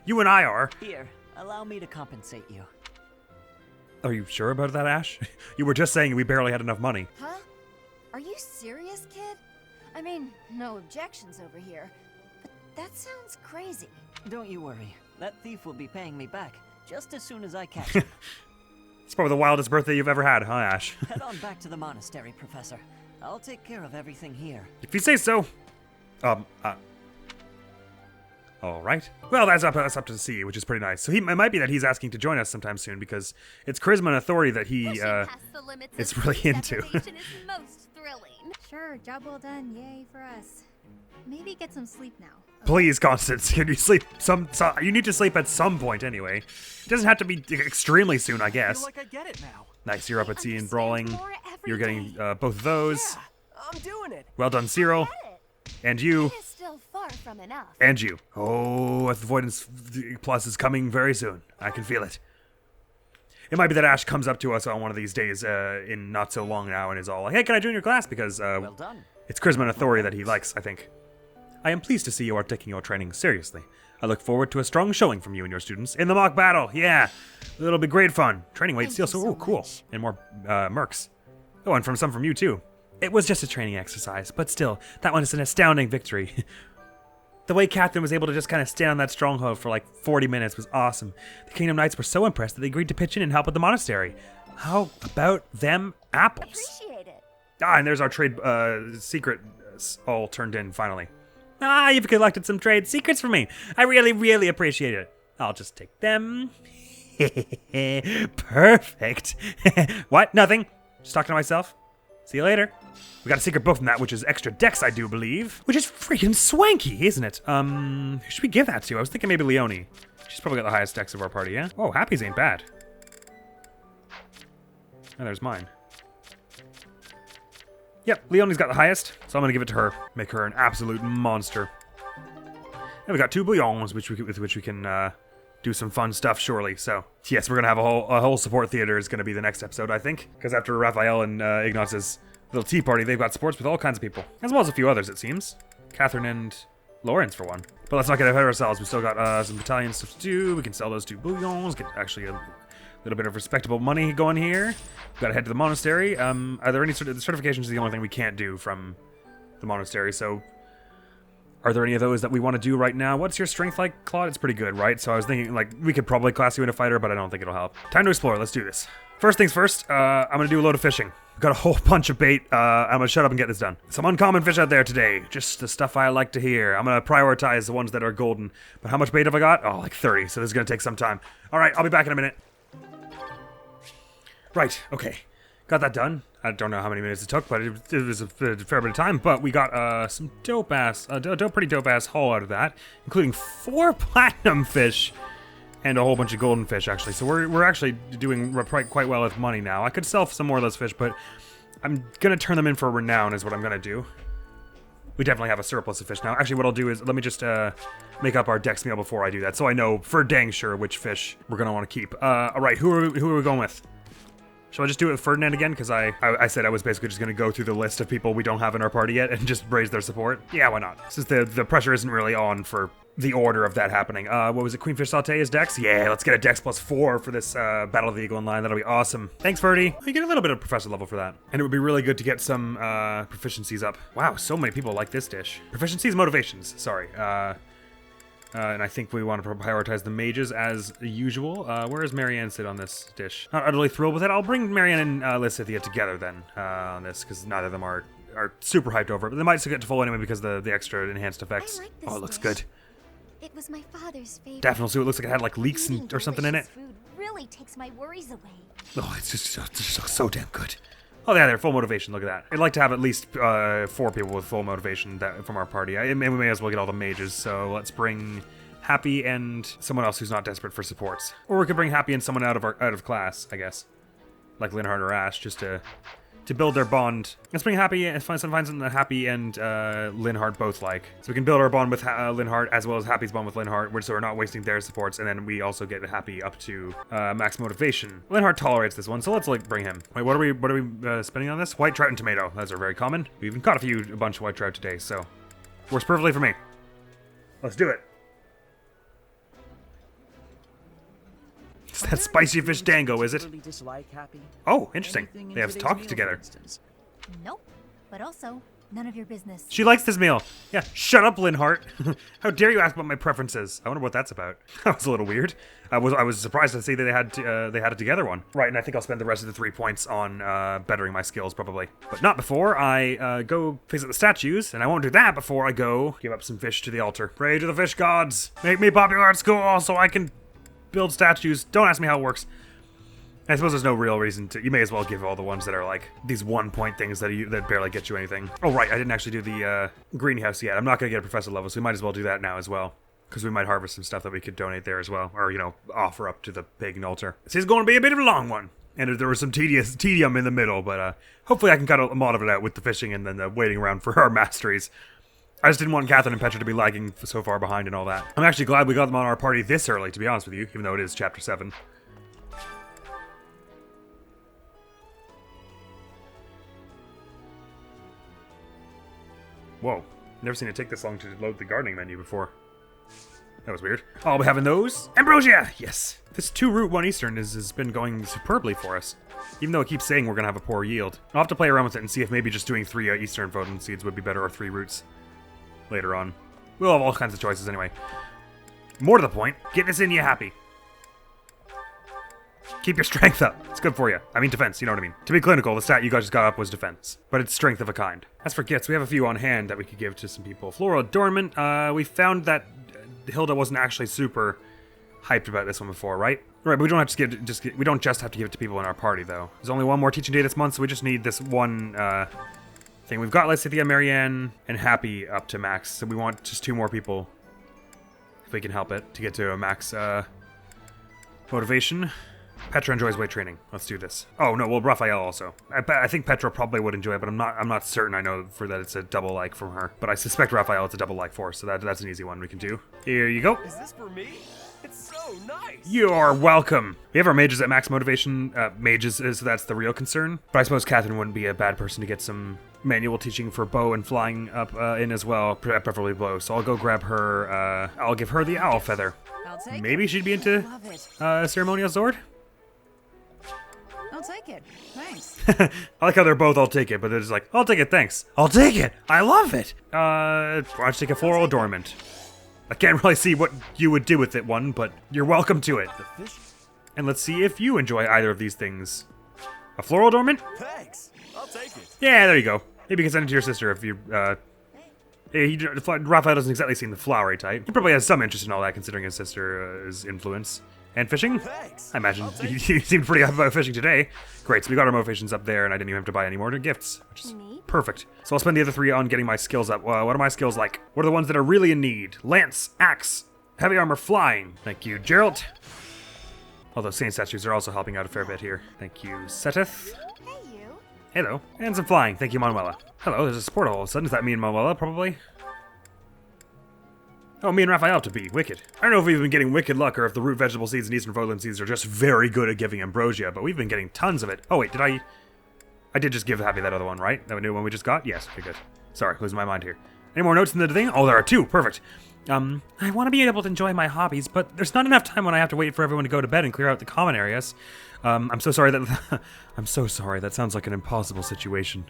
you and I are. Here, allow me to compensate you. Are you sure about that, Ash? You were just saying we barely had enough money. Huh? Are you serious, kid? I mean, no objections over here. But that sounds crazy. Don't you worry. That thief will be paying me back just as soon as I catch him. It's probably the wildest birthday you've ever had, huh, Ash? Head on back to the monastery, Professor. I'll take care of everything here. If you say so. All right. Well, that's up to see, which is pretty nice. So it might be that he's asking to join us sometime soon because it's charisma and authority that he Pushing past the limits is of really police into. deprivation is most thrilling. Sure, job well done. Yay for us. Maybe get some sleep now. Please, Constance, can you sleep you need to sleep at some point anyway. It doesn't have to be extremely soon, I I feel guess. like I get it now. Nice, you're up at sea and Understand brawling. more every You're getting day. both of those. Yeah, I'm doing it. Well done, Cyril. And you. It is still far from enough. And you. Oh, Avoidance Plus is coming very soon. I can feel it. It might be that Ash comes up to us on one of these days in not so long now and is all like, hey, can I join your class? Because Well done. it's charisma and authority that he likes, I think. I am pleased to see you are taking your training seriously. I look forward to a strong showing from you and your students in the mock battle. Yeah, it'll be great fun. Training weight steal, Thank you so so cool. much. And more mercs. Oh, and some from you too. It was just a training exercise, but still, that one is an astounding victory. The way Catherine was able to just kind of stand on that stronghold for like 40 minutes was awesome. The Kingdom Knights were so impressed that they agreed to pitch in and help with the monastery. How about them apples? Appreciate it. Ah, and there's our trade secret all turned in finally. Ah, you've collected some trade secrets for me. I really, really appreciate it. I'll just take them. Perfect. What? Nothing. Just talking to myself. See you later. We got a secret book from that, which is extra dex, I do believe. Which is freaking swanky, isn't it? Who should we give that to? I was thinking maybe Leonie. She's probably got the highest dex of our party, yeah? Oh, Happy's ain't bad. Oh, there's mine. Yep, Leonie's got the highest, so I'm gonna give it to her. Make her an absolute monster. And we got 2 bouillons, with which we can do some fun stuff, surely. So, yes, we're gonna have a whole support theater is gonna be the next episode, I think. Because after Raphael and Ignaz's little tea party, they've got supports with all kinds of people. As well as a few others, it seems. Catherine and Lawrence, for one. But let's not get ahead of ourselves. We still got some battalion stuff to do. We can sell those 2 bouillons, get actually a little bit of respectable money going here. We've got to head to the monastery. Are there any the certifications is the only thing we can't do from the monastery, so are there any of those that we want to do right now? What's your strength like, Claude? It's pretty good, right? So I was thinking, like, we could probably class you into fighter, but I don't think it'll help. Time to explore. Let's do this. First things first, I'm going to do a load of fishing. We've got a whole bunch of bait. I'm going to shut up and get this done. Some uncommon fish out there today. Just the stuff I like to hear. I'm going to prioritize the ones that are golden. But how much bait have I got? Oh, like 30, so this is going to take some time. All right, I'll be back in a minute. Right, okay. Got that done. I don't know how many minutes it took, but it was a fair bit of time. But we got some pretty dope-ass haul out of that, including 4 platinum fish and a whole bunch of golden fish, actually. So we're actually doing quite well with money now. I could sell some more of those fish, but I'm going to turn them in for renown is what I'm going to do. We definitely have a surplus of fish now. Actually, what I'll do is let me just make up our dex meal before I do that, so I know for dang sure which fish we're going to want to keep. All right, who are we going with? Shall I just do it with Ferdinand again? Because I said I was basically just going to go through the list of people we don't have in our party yet and just raise their support. Yeah, why not? Since the pressure isn't really on for the order of that happening. What was it? Queenfish Sauté is dex? Yeah, let's get a dex +4 for this Battle of the Eagle Line. That'll be awesome. Thanks, Ferdy. You get a little bit of professor level for that. And it would be really good to get some proficiencies up. Wow, so many people like this dish. Proficiencies, motivations. Sorry. And I think we want to prioritize the mages as usual. Where does Marianne sit on this dish? Not utterly thrilled with it. I'll bring Marianne and Lysithea together then on this, because neither of them are super hyped over it. But they might still get to full anyway because of the extra enhanced effects. I like this Oh, it looks dish. good. It was my father's favorite. Definitely. So it looks like it had like leeks Eating or something in it. delicious Food really takes my worries away. Oh, it's just so damn good. Oh yeah, they're full motivation. Look at that. I'd like to have at least 4 people with full motivation from our party. We may as well get all the mages. So let's bring Happy and someone else who's not desperate for supports, or we could bring Happy and someone out of class, I guess, like Linhardt or Ash, just to build their bond. Let's bring Happy and find something that Happy and Linhardt both like, so we can build our bond with Linhardt as well as Happy's bond with Linhardt, so we're not wasting their supports, and then we also get Happy up to max motivation. Linhardt tolerates this one, so let's bring him. Wait, what are we spending on this? White trout and tomato. Those are very common. We even caught a bunch of white trout today, so works perfectly for me. Let's do it. It's that spicy fish dango, is it? Dislike Happy? Oh, interesting. Anything in They have today's talked meal, together. for instance? Nope. But also, none of your business. She likes this meal. Yeah, shut up, Linhardt. How dare you ask about my preferences? I wonder what that's about. That was a little weird. I was surprised to see that they had a together one. Right, and I think I'll spend the rest of the 3 points on bettering my skills, probably. But not before I go visit the statues, and I won't do that before I go give up some fish to the altar. Pray to the fish gods. Make me popular at school so I can build statues. Don't ask me how it works. I suppose there's no real reason to. You may as well give all the ones that are like these 1-point things that barely get you anything. Oh right, I didn't actually do the greenhouse yet. I'm not gonna get a professor level, so we might as well do that now as well, because we might harvest some stuff that we could donate there as well, or offer up to the pagan altar. This is going to be a bit of a long one, and there was some tedium in the middle, but hopefully I can cut a lot of it out with the fishing and then the waiting around for our masteries. I just didn't want Catherine and Petra to be lagging so far behind and all that. I'm actually glad we got them on our party this early, to be honest with you, even though it is chapter 7. Whoa, never seen it take this long to load the gardening menu before. That was weird. I'll be having those. Ambrosia! Yes! This 2 root 1 Eastern has been going superbly for us. Even though it keeps saying we're going to have a poor yield. I'll have to play around with it and see if maybe just doing 3 Eastern Verdant seeds would be better, or 3 roots later on. We'll have all kinds of choices anyway. More to the point, get this in you Happy. Keep your strength up. It's good for you. I mean defense, you know what I mean. To be clinical, the stat you guys just got up was defense, but it's strength of a kind. As for gifts, we have a few on hand that we could give to some people. Floral Adornment, we found that Hilda wasn't actually super hyped about this one before, right? Right, but we don't have to we don't just have to give it to people in our party though. There's only one more teaching day this month, so we just need this one thing. We've got Lysithea, Marianne, and Happy up to max, so we want just 2 more people, if we can help it, to get to a max motivation. Petra enjoys weight training. Let's do this. Oh no, well Raphael also. I think Petra probably would enjoy it, but I'm not certain. I know for that it's a double like from her, but I suspect Raphael it's a double like for, so that's an easy one we can do. Here you go. Is this for me? It's so nice. You're welcome. We have our mages at max motivation. Mages is that's the real concern, but I suppose Catherine wouldn't be a bad person to get some manual teaching for bow and flying up in as well, preferably bow. So I'll go grab her. I'll give her the owl feather. I'll take Maybe it. she'd be into Love it. ceremonial sword. I'll take it. Thanks. I like how they're both, I'll take it, but they're just like, I'll take it, thanks. I'll take it. I love it. Why don't you take a floral adornment? I can't really see what you would do with it, one, but you're welcome to it. The fish? And let's see if you enjoy either of these things. A floral adornment? Thanks. I'll take it. Yeah, there you go. Maybe you can send it to your sister if you, Raphael doesn't exactly seem the flowery type. He probably has some interest in all that, considering his sister's influence. And fishing? Thanks. I imagine I'll take he seemed pretty hyped about fishing today. Great, so we got our motivations up there, and I didn't even have to buy any more gifts, which is Neat. perfect. So I'll spend the other 3 on getting my skills up. What are my skills like? What are the ones that are really in need? Lance, axe, heavy armor, flying. Thank you, Gerald. Although Saint statues are also helping out a fair bit here. Thank you, Seteth. Hey, you. Hello. And some flying. Thank you, Manuela. Hello, there's a support all of a sudden. Is that me and Manuela, probably? Oh, me and Raphael to be. Wicked. I don't know if we've been getting wicked luck or if the root vegetable seeds and Eastern Frozen seeds are just very good at giving ambrosia, but we've been getting tons of it. Oh, wait, I did just give Happy that other one, right? That new one we just got? Yes, okay, good. Sorry, losing my mind here. Any more notes in the thing? Oh, there are 2. Perfect. I want to be able to enjoy my hobbies, but there's not enough time when I have to wait for everyone to go to bed and clear out the common areas. I'm so sorry that... I'm so sorry. That sounds like an impossible situation.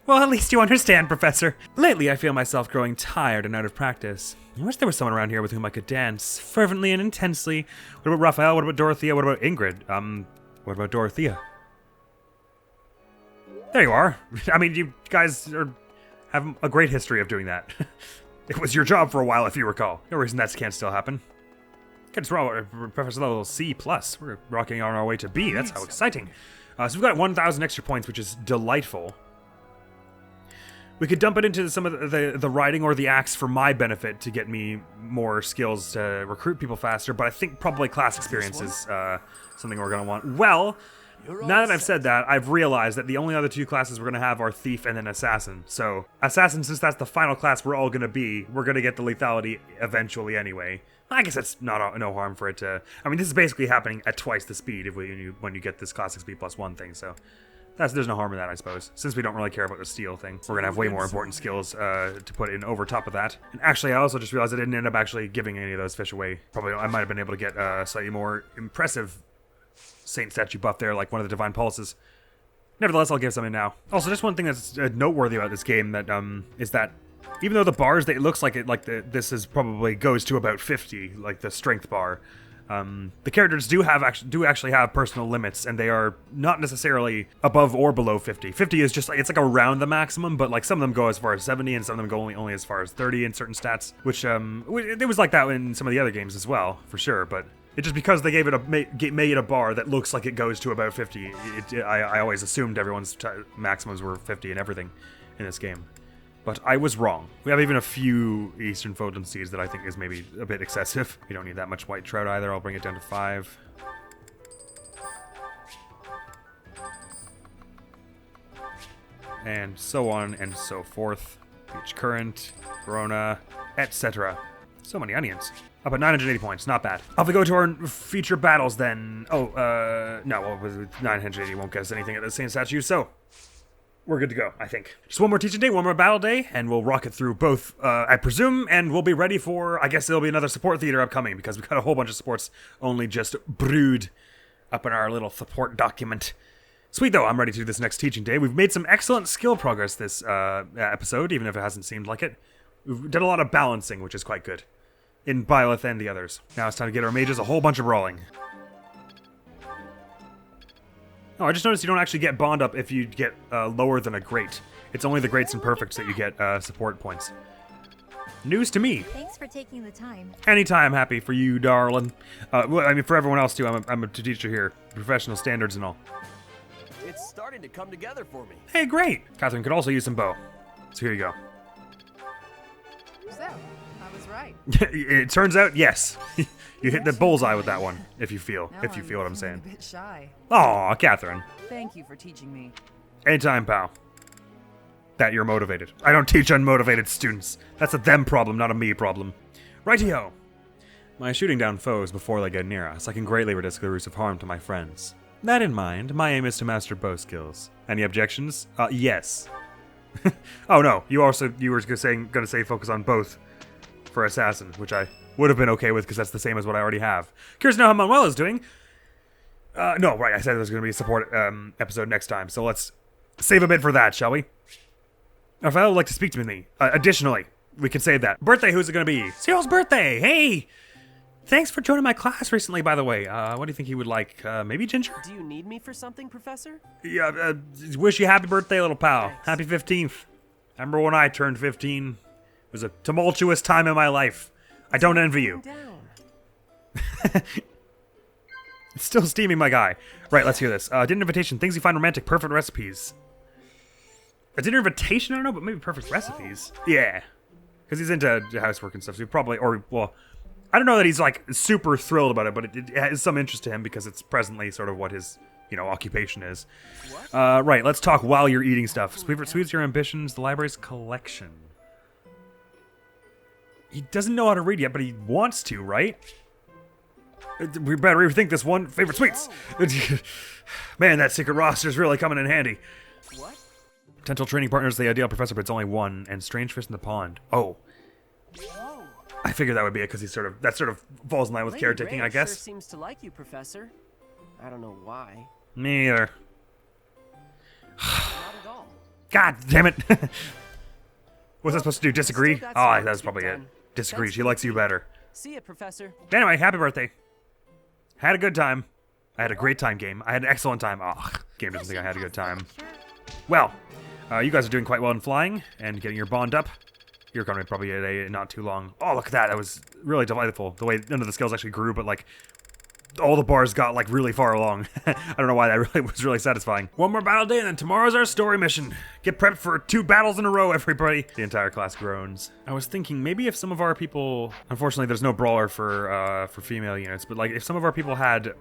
Well, at least you understand, Professor. Lately, I feel myself growing tired and out of practice. I wish there was someone around here with whom I could dance, fervently and intensely. What about Raphael? What about Dorothea? What about Ingrid? What about Dorothea? There you are. I mean, you guys have a great history of doing that. It was your job for a while, if you recall. No reason that can't still happen. It's Professor level C+. We're rocking on our way to B. That's how exciting. So we've got 1,000 extra points, which is delightful. We could dump it into some of the riding or the axe for my benefit to get me more skills to recruit people faster, but I think probably class experience is something we're going to want. Well, now that I've said that, I've realized that the only other two classes we're going to have are Thief and then Assassin. So, Assassin, since that's the final class we're all going to be, we're going to get the lethality eventually anyway. I guess it's no harm for it to... I mean, this is basically happening at twice the speed when you get this classic speed +1 thing, so... There's no harm in that, I suppose. Since we don't really care about the steel thing, we're going to have way more important skills to put in over top of that. And actually, I also just realized I didn't end up actually giving any of those fish away. Probably I might have been able to get a slightly more impressive Saint statue buff there, like one of the Divine Pulses. Nevertheless, I'll give something now. Also, just one thing that's noteworthy about this game that is that even though the bars, it looks like this is probably goes to about 50, like the strength bar. The characters do actually have personal limits, and they are not necessarily above or below 50. 50 is just like, it's like around the maximum, but like some of them go as far as 70, and some of them go only as far as 30 in certain stats, which it was like that in some of the other games as well, for sure. But it just because they made a bar that looks like it goes to about 50, I always assumed everyone's maximums were 50 and everything in this game. But I was wrong. We have even a few Eastern Fodlan seeds that I think is maybe a bit excessive. We don't need that much white trout either. I'll bring it down to 5. And so on and so forth. Beach current, Verona, etc. So many onions. Up at 980 points, not bad. Off we go to our feature battles then. Oh, no, well, with 980 won't get us anything at the same statue, so... we're good to go, I think. Just one more teaching day, one more battle day, and we'll rock it through both, I presume, and we'll be ready for, I guess there'll be another support theater upcoming, because we've got a whole bunch of supports only just brewed up in our little support document. Sweet, though, I'm ready to do this next teaching day. We've made some excellent skill progress this episode, even if it hasn't seemed like it. We've done a lot of balancing, which is quite good, in Byleth and the others. Now it's time to get our mages a whole bunch of brawling. Oh, I just noticed you don't actually get bond up if you get lower than a great. It's only the greats and perfects that you get support points. News to me. Thanks for taking the time. Anytime happy for you, darling. Well, I mean, for everyone else, too. I'm a teacher here. Professional standards and all. It's starting to come together for me. Hey, great. Catherine could also use some bow. So here you go. So, I was right. It turns out, yes. You hit the bullseye with that one, if you feel Now what I'm feeling saying. a bit shy. Aw, Catherine. Thank you for teaching me. Anytime, pal. That you're motivated. I don't teach unmotivated students. That's a them problem, not a me problem. Righty-ho. By shooting down foes before they get near us, I can greatly reduce the risk of harm to my friends. That in mind, my aim is to master bow skills. Any objections? Yes. Oh no, you were gonna say focus on both for assassin, which I would have been okay with because that's the same as what I already have. Curious to know how Manuel is doing. No, right, I said there was going to be a support episode next time, so let's save a bit for that, shall we? Raphael would like to speak to me. Additionally, we can save that. Birthday, who's it going to be? Cyril's birthday! Hey! Thanks for joining my class recently, by the way. What do you think he would like? Maybe Ginger? Do you need me for something, Professor? Yeah, wish you happy birthday, little pal. Thanks. Happy 15th. Remember when I turned 15? It was a tumultuous time in my life. I don't envy you. Down. It's still steaming, my guy. Right, let's hear this. Dinner invitation. Things you find romantic. Perfect recipes. A dinner invitation? I don't know, but maybe perfect recipes. Yeah. Because he's into housework and stuff, so he probably... Or, well... I don't know that he's, like, super thrilled about it, but it has some interest to him because it's presently sort of what his, occupation is. Right, let's talk while you're eating stuff. Favorite sweets, your ambitions, the library's collection. He doesn't know how to read yet, but he wants to, right? We better rethink this one. Favorite sweets! Man, that secret roster's really coming in handy. What? Potential training partners, the ideal professor, but it's only one. And strange fish in the pond. Oh. Whoa. I figured that would be it because that sort of falls in line with Lady caretaking, Ray I guess. Sure seems to like you, Professor. I don't know why. Me either. Not at all. God damn it. What's that supposed to do? Disagree? Still got Oh, some work that's to get probably it. done. Disagree. That's She likes you better. See ya, Professor. Anyway, happy birthday. Had a good time. I had a great time, game. I had an excellent time. Oh, game doesn't think I had a good time. Well, you guys are doing quite well in flying and getting your bond up. You're going to probably a day not too long. Oh, look at that. That was really delightful. The way none of the skills actually grew, but like all the bars got like really far along. I don't know why that really was really satisfying. One more battle day and then tomorrow's our story mission. Get prepped for 2 battles in a row, everybody. The entire class groans. I was thinking maybe if some of our people, unfortunately there's no brawler for female units, but like if some of our people had,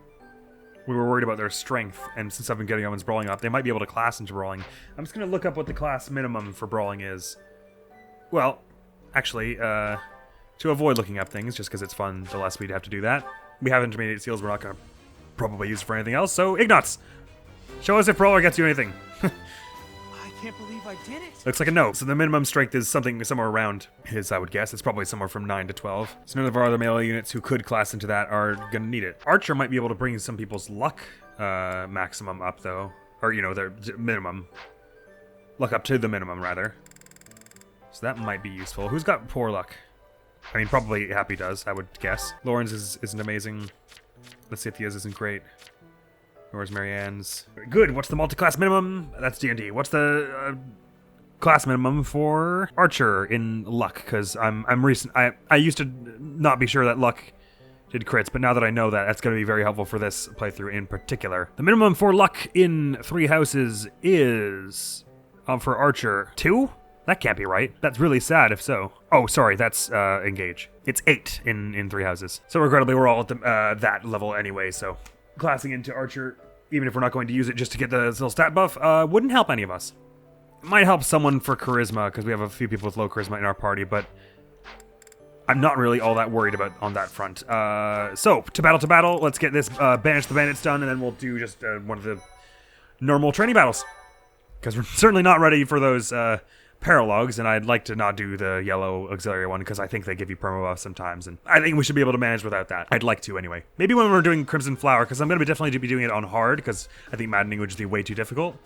we were worried about their strength, and since I've been getting everyone's brawling up, they might be able to class into brawling. I'm just gonna look up what the class minimum for brawling is. Well, actually, to avoid looking up things, just because it's fun, the less we'd have to do that. We have intermediate seals, we're not going to probably use it for anything else, so Ignots! Show us if Brawler gets you anything. I can't believe I did it. Looks like a no, so the minimum strength is something somewhere around his, I would guess. It's probably somewhere from 9 to 12. So none of our other melee units who could class into that are going to need it. Archer might be able to bring some people's luck maximum up, though. Or, you know, their minimum. Luck up to the minimum, rather. So that might be useful. Who's got poor luck? I mean, probably Happy does, I would guess. Lauren's isn't amazing. Lasithia's isn't great. Nor is Marianne's. Good, what's the multi-class minimum? That's D&D. What's the class minimum for Archer in luck? Because I used to not be sure that luck did crits, but now that I know that, that's going to be very helpful for this playthrough in particular. The minimum for luck in 3 houses is, for Archer, 2? That can't be right. That's really sad if so. Oh, sorry, that's engage. It's 8 in 3 houses. So regrettably, we're all at the, that level anyway, so classing into Archer, even if we're not going to use it just to get the little stat buff, wouldn't help any of us. It might help someone for charisma, because we have a few people with low charisma in our party, but I'm not really all that worried about on that front. So, to battle, let's get this Banish the Bandits done, and then we'll do just one of the normal training battles. Because we're certainly not ready for those paralogs, and I'd like to not do the yellow auxiliary one because I think they give you perma buffs sometimes, and I think we should be able to manage without that. I'd like to anyway. Maybe when we're doing Crimson Flower, because I'm going to definitely be doing it on hard because I think maddening would just be way too difficult.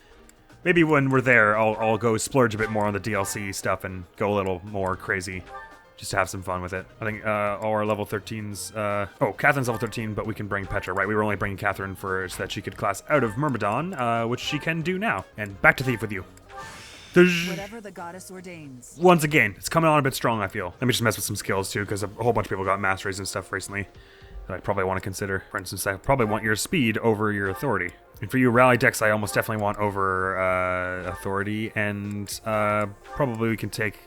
Maybe when we're there, I'll go splurge a bit more on the DLC stuff and go a little more crazy just to have some fun with it. I think all our level 13s... oh, Catherine's level 13, but we can bring Petra, right? We were only bringing Catherine so that she could class out of Myrmidon, which she can do now. And back to Thief with you. Whatever the goddess ordains. Once again, it's coming on a bit strong, I feel. Let me just mess with some skills, too, because a whole bunch of people got masteries and stuff recently that I probably want to consider. For instance, I probably want your speed over your authority. And for you, Rally Dex, I almost definitely want over authority, and probably we can take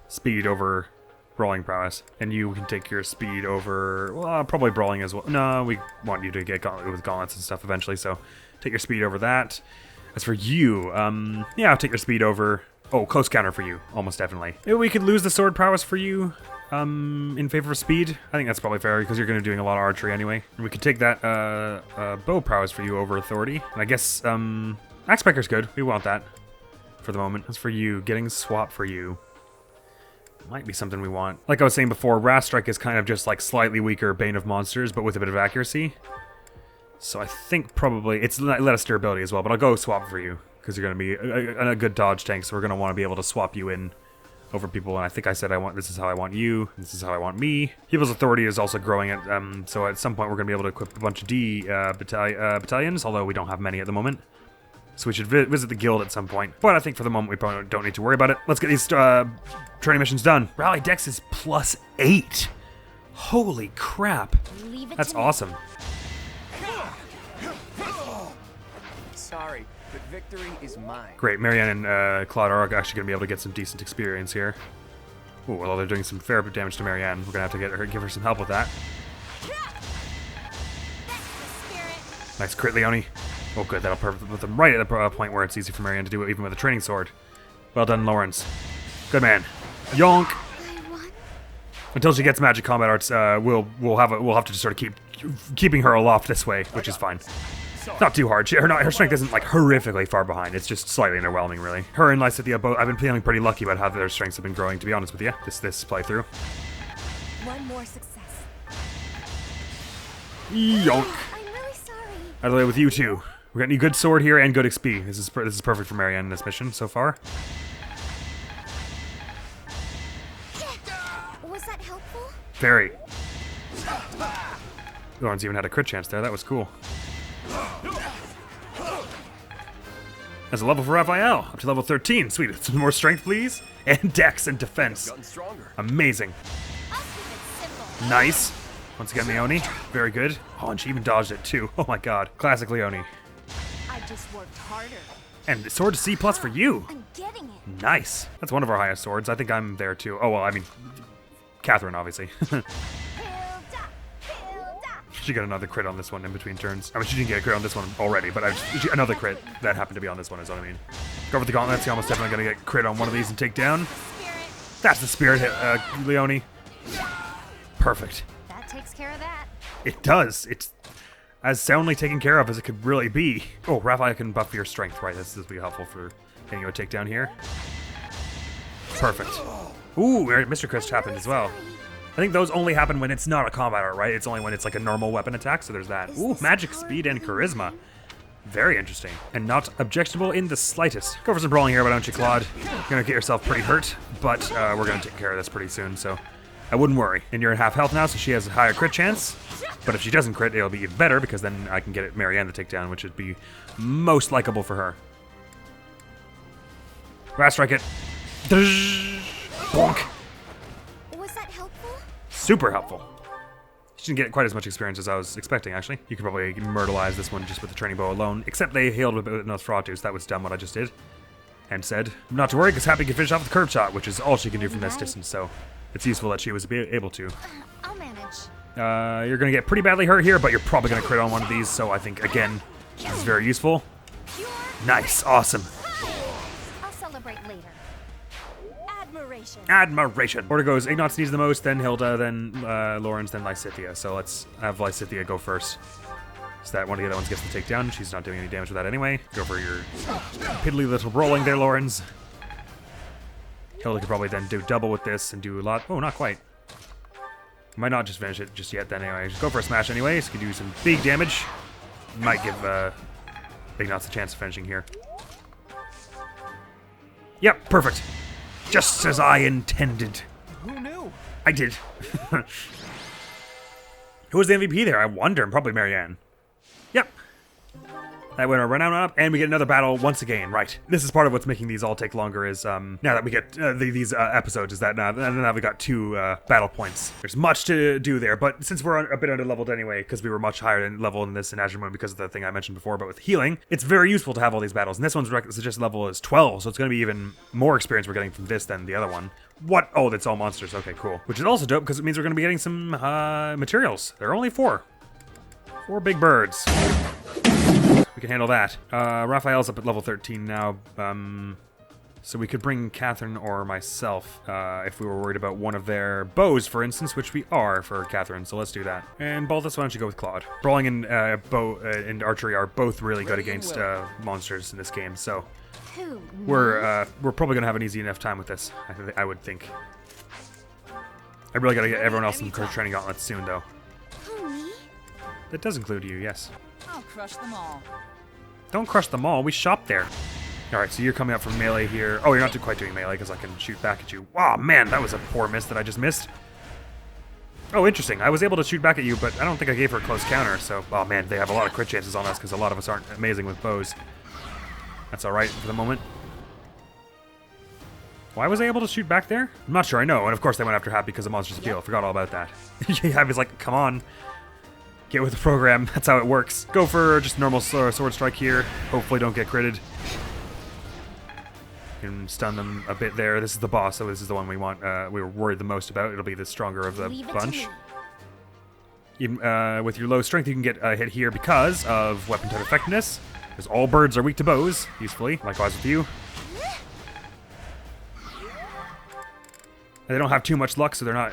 speed over brawling prowess. And you can take your speed over, well, probably brawling as well. No, we want you to get with gauntlets and stuff eventually, so take your speed over that. As for you, yeah, I'll take your speed over... Oh, close counter for you, almost definitely. Maybe we could lose the sword prowess for you, in favor of speed. I think that's probably fair, because you're going to be doing a lot of archery anyway. And we could take that, bow prowess for you over authority. And I guess, Axe Breaker's good. We want that for the moment. As for you, getting swap for you might be something we want. Like I was saying before, Wrath Strike is kind of just like slightly weaker Bane of Monsters, but with a bit of accuracy. So I think probably, it's less durability as well, but I'll go swap for you, because you're going to be a good dodge tank, so we're going to want to be able to swap you in over people, and I think I said this is how I want you, this is how I want me. People's authority is also growing, so at some point we're going to be able to equip a bunch of D battalions, although we don't have many at the moment. So we should visit the guild at some point, but I think for the moment we probably don't need to worry about it. Let's get these training missions done. Rally Dex is +8. Holy crap. That's awesome. Sorry, but victory is mine. Great, Marianne and Claude are actually going to be able to get some decent experience here. Ooh, well, they're doing some fair damage to Marianne. We're going to have to give her some help with that. Nice crit, Leonie. Oh, good, that'll put them right at the point where it's easy for Marianne to do it, even with a training sword. Well done, Lawrence. Good man. Yonk! Until she gets magic combat arts, we'll have to just sort of keeping her aloft this way, which is fine. Not too hard. Her strength isn't like horrifically far behind. It's just slightly underwhelming, really. Her and Lysithia both. I've been feeling pretty lucky about how their strengths have been growing. To be honest with you, this playthrough. One more success. Yonk. I'm really sorry. Out of the way with you two. We're getting a good sword here and good XP. This is perfect for Marianne in this mission so far. Was that helpful? Very. Lawrence even had a crit chance there. That was cool. That's a level for Raphael. Up to level 13. Sweet. Some more strength, please. And dex and defense. Gotten stronger. Amazing. I'll keep it simple. Nice. Once again, Leone. Very good. Oh, and she even dodged it too. Oh my god. Classic Leone. I just worked harder. And sword C+ for you. I'm getting it. Nice. That's one of our highest swords. I think I'm there too. Oh, well, I mean, Catherine, obviously. Hilda! She got another crit on this one in between turns. I mean, she didn't get a crit on this one already, but another crit that happened to be on this one is what I mean. Go for the gauntlets. You're almost definitely going to get crit on one of these and take down. That's the spirit hit, Leone. Perfect. That takes care of that. It does. It's as soundly taken care of as it could really be. Oh, Raphael can buff your strength, right? This will be helpful for getting you a takedown here. Perfect. Ooh, Mr. Crest happened as well. I think those only happen when it's not a combat art, right? It's only when it's like a normal weapon attack, so there's that. Ooh, magic, speed, and charisma. Very interesting. And not objectionable in the slightest. Go for some brawling here, why don't you, Claude? You're gonna get yourself pretty hurt, but we're gonna take care of this pretty soon, so I wouldn't worry. And you're at half health now, so she has a higher crit chance. But if she doesn't crit, it'll be even better, because then I can get Marianne to take down, which would be most likable for her. Grass strike it. Bonk. Was that helpful? Super helpful. She didn't get quite as much experience as I was expecting, actually. You could probably myrtleize this one just with the training bow alone, except they healed with Nosferatu, so that was dumb what I just did. And said, not to worry, because Happy can finish off with curve shot, which is all she can do from this distance, so it's useful that she was able to. I'll manage. You're going to get pretty badly hurt here, but you're probably going to crit on one of these, so I think, again, this is very useful. Nice, awesome. I'll celebrate later. Admiration. Admiration. Order goes, Ignatz needs the most, then Hilda, then Lawrence, then Lysithea. So let's have Lysithea go first. So that one of the other ones gets the takedown. She's not doing any damage with that anyway. Go for your piddly little rolling there, Lawrence. Hilda could probably then do double with this and do a lot. Oh, not quite. Might not just finish it just yet then anyway. Just go for a smash anyway. So you can do some big damage. Might give Ignatz a chance of finishing here. Yep, perfect. Just as I intended. Who knew? I did. Who was the MVP there? I wonder. Probably Marianne. Yep. That went run up, and we get another battle once again. Right. This is part of what's making these all take longer. Is now that we get these episodes, is that now we got 2 battle points. There's much to do there, but since we're a bit under leveled anyway, because we were much higher in level in this in Azure Moon because of the thing I mentioned before, but with healing, it's very useful to have all these battles. And this one's suggested level is 12, so it's going to be even more experience we're getting from this than the other one. What? Oh, that's all monsters. Okay, cool. Which is also dope because it means we're going to be getting some materials. There are only 4. 4 big birds. We can handle that. Raphael's up at level 13 now, so we could bring Catherine or myself if we were worried about one of their bows, for instance, which we are for Catherine, so let's do that. And Balthus, why don't you go with Claude? Brawling and bow and archery are both really good against monsters in this game, so Who? we're probably going to have an easy enough time with this, I would think. I really got to get everyone else some training gauntlets soon, though. Who, me? That does include you, yes. I'll crush them all. Don't crush them all. We shop there. All right, so you're coming up from melee here. Oh, you're not quite doing melee because I can shoot back at you. Wow, man, that was a poor miss that I just missed. Oh, interesting. I was able to shoot back at you, but I don't think I gave her a close counter. So, oh man, they have a lot of crit chances on us because a lot of us aren't amazing with bows. That's all right for the moment. Why was I able to shoot back there? I'm not sure. I know. And of course they went after Happy because of Monster's Appeal. I forgot all about that. Happy's like, come on. Get with the program. That's how it works. Go for just normal sword strike here. Hopefully don't get critted. Can stun them a bit there. This is the boss, so this is the one we want. We were worried the most about. It'll be the stronger of the bunch. Even, with your low strength, you can get a hit here because of weapon type effectiveness. Because all birds are weak to bows, usefully. Likewise with you. And they don't have too much luck, so they're not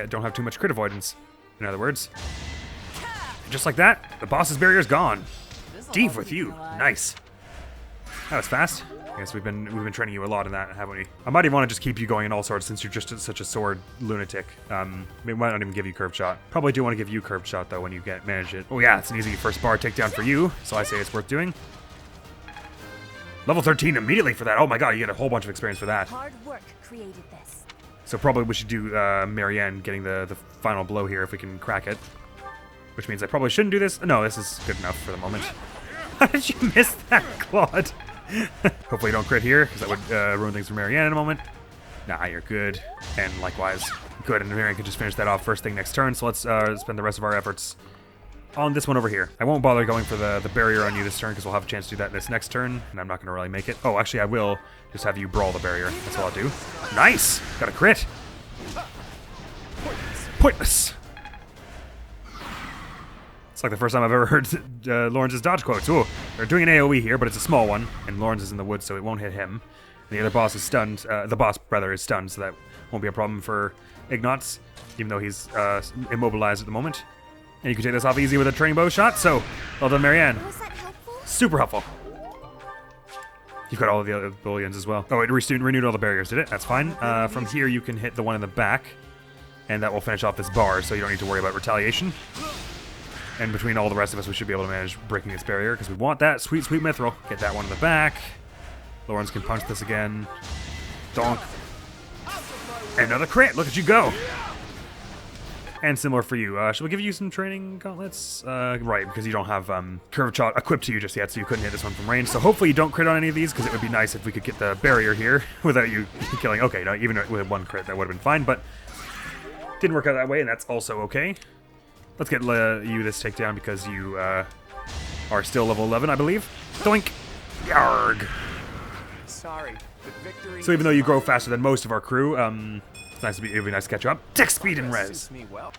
don't have too much crit avoidance. In other words. Just like that, the boss's barrier is gone. Deep with you. Nice. That was fast. Yes, we've been training you a lot in that, haven't we? I might even want to just keep you going in all sorts since you're just such a sword lunatic. We might not even give you curved shot. Probably do want to give you curved shot though when you manage it. Oh yeah, it's an easy first bar takedown for you, so I say it's worth doing. Level 13 immediately for that. Oh my god, you get a whole bunch of experience for that. Hard work created this. So probably we should do Marianne getting the final blow here if we can crack it. Which means I probably shouldn't do this. No, this is good enough for the moment. How did you miss that, Claude? Hopefully you don't crit here, because that would ruin things for Marianne in a moment. Nah, you're good. And likewise, good. And Marianne can just finish that off first thing next turn. So let's spend the rest of our efforts on this one over here. I won't bother going for the barrier on you this turn, because we'll have a chance to do that this next turn. And I'm not going to really make it. Oh, actually, I will just have you brawl the barrier. That's what I'll do. Nice! Got a crit! Pointless! It's like the first time I've ever heard Lawrence's dodge quotes. Ooh, they're doing an AoE here, but it's a small one, and Lawrence is in the woods, so it won't hit him. And the other boss is stunned. The boss, rather, is stunned, so that won't be a problem for Ignatz, even though he's immobilized at the moment. And you can take this off easy with a training bow shot, so well done, Marianne. Was that helpful? Super helpful. You've got all of the other bullions as well. Oh, it renewed all the barriers, did it? That's fine. From here, you can hit the one in the back, and that will finish off this bar, so you don't need to worry about retaliation. And between all the rest of us, we should be able to manage breaking this barrier, because we want that. Sweet, sweet mithril. Get that one in the back. Lawrence can punch this again. Donk. Another crit. Look at you go. And similar for you. Should we give you some training gauntlets? Right, because you don't have curved shot equipped to you just yet, so you couldn't hit this one from range. So hopefully you don't crit on any of these, because it would be nice if we could get the barrier here without you killing. Okay, no, even with one crit, that would have been fine, but didn't work out that way, and that's also okay. Let's get you this takedown because you are still level 11, I believe. Doink! Yarg! Sorry, but victory. So even though you grow faster than most of our crew, it's nice it'd be nice to catch you up. Tech speed and res. Suits me well.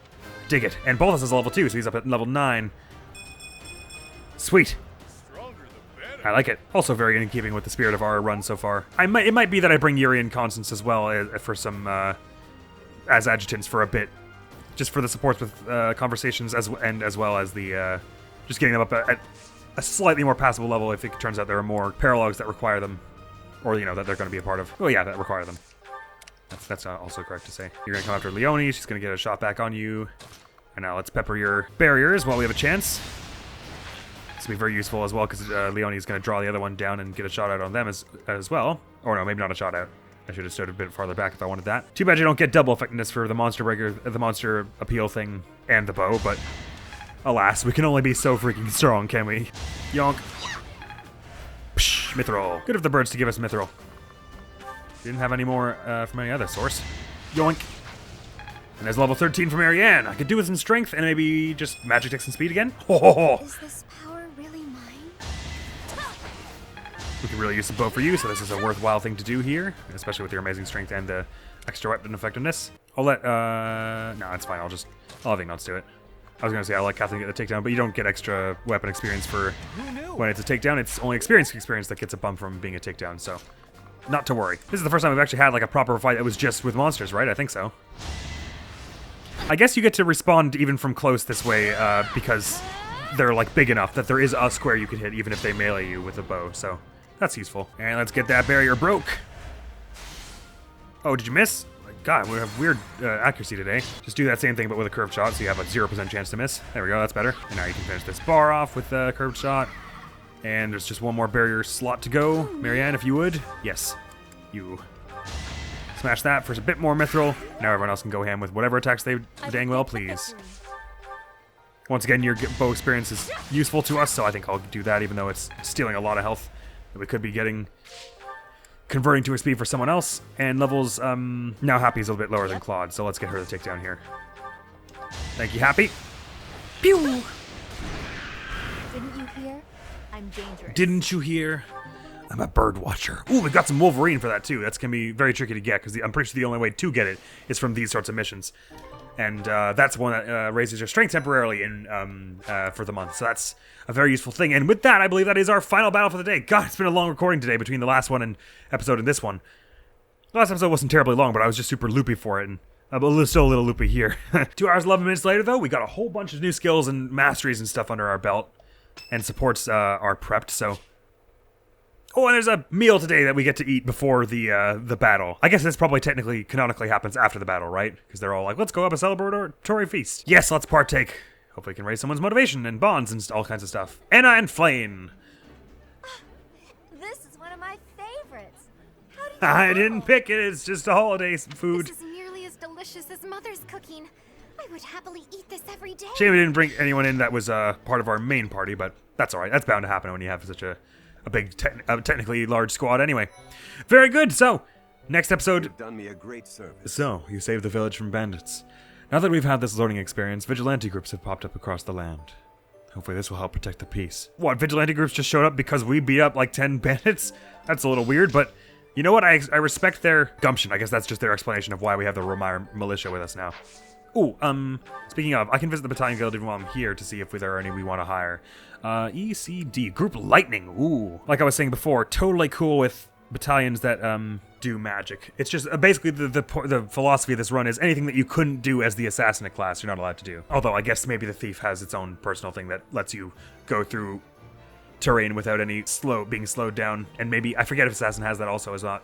Dig it. And Bolthus is level 2, so he's up at level 9. Sweet. I like it. Also very in keeping with the spirit of our run so far. It might be that I bring Yuri and Constance as well for some as adjutants for a bit. Just for the supports with conversations as well as the just getting them up at a slightly more passable level if it turns out there are more paralogs that require them, or that they're going to be a part of. Oh yeah, that require them. That's also correct to say. You're going to come after Leonie. She's going to get a shot back on you. And now let's pepper your barriers while we have a chance. This will be very useful as well because Leonie is going to draw the other one down and get a shot out on them as well. Or no, maybe not a shot out. I should have stood a bit farther back if I wanted that. Too bad you don't get double effectiveness for the monster breaker, the monster appeal thing, and the bow, but alas, we can only be so freaking strong, can we? Yonk. Psh, mithril. Good of the birds to give us mithril. Didn't have any more from any other source. Yoink. And there's level 13 for Marianne. I could do with some strength and maybe just magic text and speed again. Ho ho ho! Is this power really mine? We can really use the bow for you, so this is a worthwhile thing to do here, especially with your amazing strength and the extra weapon effectiveness. I'll let, no, it's fine. I'll have Ignatz do it. I was going to say I'll let Kathleen get the takedown, but you don't get extra weapon experience for when it's a takedown. It's only experience that gets a bump from being a takedown, so not to worry. This is the first time we've actually had like a proper fight that was just with monsters, right? I think so. I guess you get to respond even from close this way because they're like big enough that there is a square you could hit even if they melee you with a bow, so that's useful. And let's get that barrier broke. Oh, did you miss? God, we have weird accuracy today. Just do that same thing but with a curved shot so you have a 0% chance to miss. There we go, that's better. And now you can finish this bar off with a curved shot. And there's just one more barrier slot to go. Marianne, if you would. Yes, you. Smash that for a bit more mithril. Now everyone else can go ham with whatever attacks they dang well please. Once again, your bow experience is useful to us, so I think I'll do that even though it's stealing a lot of health that we could be converting to a speed for someone else. And levels, now Happy is a little bit lower than Claude, so let's get her to take down here. Thank you, Happy. Pew! Didn't you hear? I'm dangerous. Didn't you hear? I'm a bird watcher. Ooh, we've got some Wolverine for that too. That's going to be very tricky to get because I'm pretty sure the only way to get it is from these sorts of missions. And that's one that raises your strength temporarily for the month. So that's a very useful thing. And with that, I believe that is our final battle for the day. God, it's been a long recording today between the last one and episode and this one. The last episode wasn't terribly long, but I was just super loopy for it. And I'm still a little loopy here. 2 hours, 11 minutes later, though, we got a whole bunch of new skills and masteries and stuff under our belt. And supports are prepped, so... Oh, and there's a meal today that we get to eat before the battle. I guess this probably technically, canonically happens after the battle, right? Because they're all like, let's go have a celebratory feast. Yes, let's partake. Hopefully we can raise someone's motivation and bonds and all kinds of stuff. Anna and Flame. This is one of my favorites. How did I you didn't know? pick it. It's just a holiday food. This is nearly as delicious as Mother's cooking. I would happily eat this every day. Shame we didn't bring anyone in that was part of our main party, but that's all right. That's bound to happen when you have such a big, technically large squad anyway. Very good. So, next episode. You've done me a great service. So, you saved the village from bandits. Now that we've had this learning experience, vigilante groups have popped up across the land. Hopefully this will help protect the peace. What, vigilante groups just showed up because we beat up like 10 bandits? That's a little weird, but you know what? I respect their gumption. I guess that's just their explanation of why we have the Romire militia with us now. Ooh, speaking of, I can visit the battalion guild even while I'm here to see if there are any we want to hire. ECD, Group Lightning, ooh. Like I was saying before, totally cool with battalions that, do magic. It's just, basically the philosophy of this run is anything that you couldn't do as the assassinate class, you're not allowed to do. Although, I guess maybe the thief has its own personal thing that lets you go through terrain without any being slowed down, and maybe, I forget if assassin has that also as well.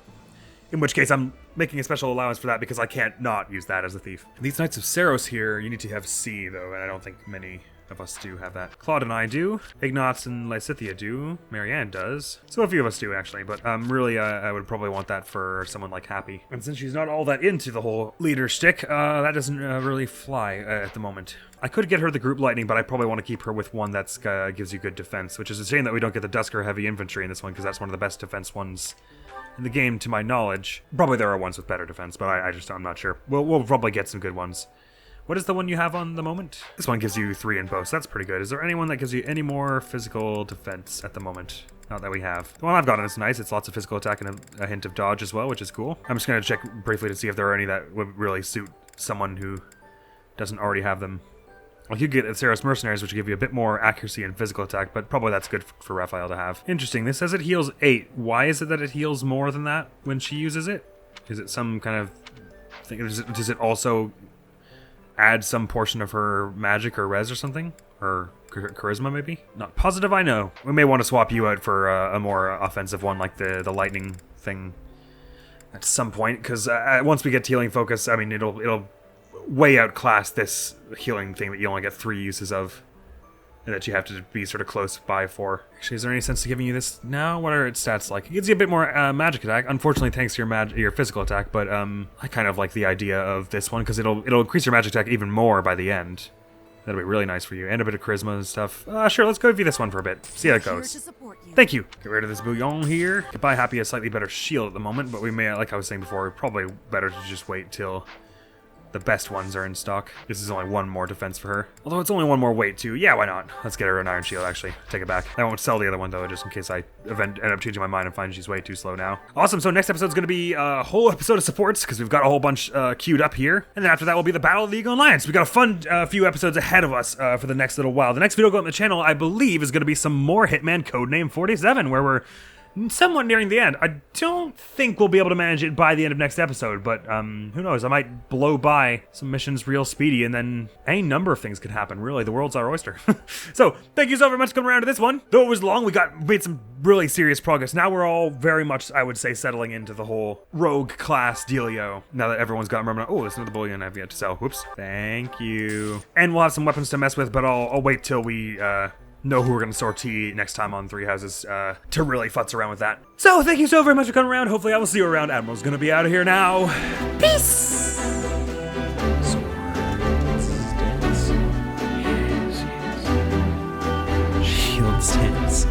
In which case, I'm making a special allowance for that because I can't not use that as a thief. These Knights of Saros here, you need to have C, though, and I don't think many of us do have that. Claude and I do. Ignatz and Lysithia do. Marianne does. So a few of us do, actually, but really, I would probably want that for someone like Happy. And since she's not all that into the whole leader shtick, that doesn't really fly at the moment. I could get her the group lightning, but I probably want to keep her with one that's gives you good defense, which is a shame that we don't get the Dusker heavy infantry in this one, because that's one of the best defense ones in the game, to my knowledge. Probably there are ones with better defense, but I'm not sure. We'll probably get some good ones. What is the one you have on the moment? This one gives you 3 in both, so that's pretty good. Is there anyone that gives you any more physical defense at the moment? Not that we have. The one I've gotten is nice. It's lots of physical attack and a hint of dodge as well, which is cool. I'm just going to check briefly to see if there are any that would really suit someone who doesn't already have them. Well, you get Saros Mercenaries, which give you a bit more accuracy and physical attack, but probably that's good for Raphael to have. Interesting. This says it heals 8. Why is it that it heals more than that when she uses it? Is it some kind of thing? Does it also add some portion of her magic or res or something? Or charisma, maybe? Not positive, I know. We may want to swap you out for a more offensive one, like the lightning thing at some point, because once we get to healing focus, I mean, it'll way outclass this healing thing that you only get 3 uses of, and that you have to be sort of close by for. Actually, is there any sense to giving you this now? What are its stats like? It gives you a bit more magic attack, unfortunately thanks to your physical attack, but I kind of like the idea of this one, because it'll increase your magic attack even more by the end. That'll be really nice for you, and a bit of charisma and stuff. Sure, let's go view this one for a bit. See how it Here goes. to support you. Thank you. Get rid of this bouillon here. Could buy Happy a slightly better shield at the moment, but we may, like I was saying before, probably better to just wait till the best ones are in stock. This is only 1 more defense for her. Although it's only 1 more weight too. Yeah, why not? Let's get her an iron shield, actually. Take it back. I won't sell the other one though, just in case I end up changing my mind and find she's way too slow now. Awesome, so next episode's gonna be a whole episode of supports, because we've got a whole bunch queued up here. And then after that will be the Battle of the Eagle Alliance. We've got a fun few episodes ahead of us for the next little while. The next video go on the channel, I believe, is gonna be some more Hitman Codename 47, where we're somewhat nearing the end. I don't think we'll be able to manage it by the end of next episode, but who knows? I might blow by some missions real speedy, and then any number of things could happen. Really, the world's our oyster. So, thank you so very much for coming around to this one. Though it was long, we made some really serious progress. Now we're all very much, I would say, settling into the whole rogue class dealio. Now that everyone's got, remember, oh, there's another bullion I've yet to sell. Whoops. Thank you. And we'll have some weapons to mess with, but I'll wait till we know who we're going to sortie next time on Three Houses to really futz around with that. So thank you so very much for coming around. Hopefully I will see you around. Admiral's going to be out of here now. Peace! Shield stance.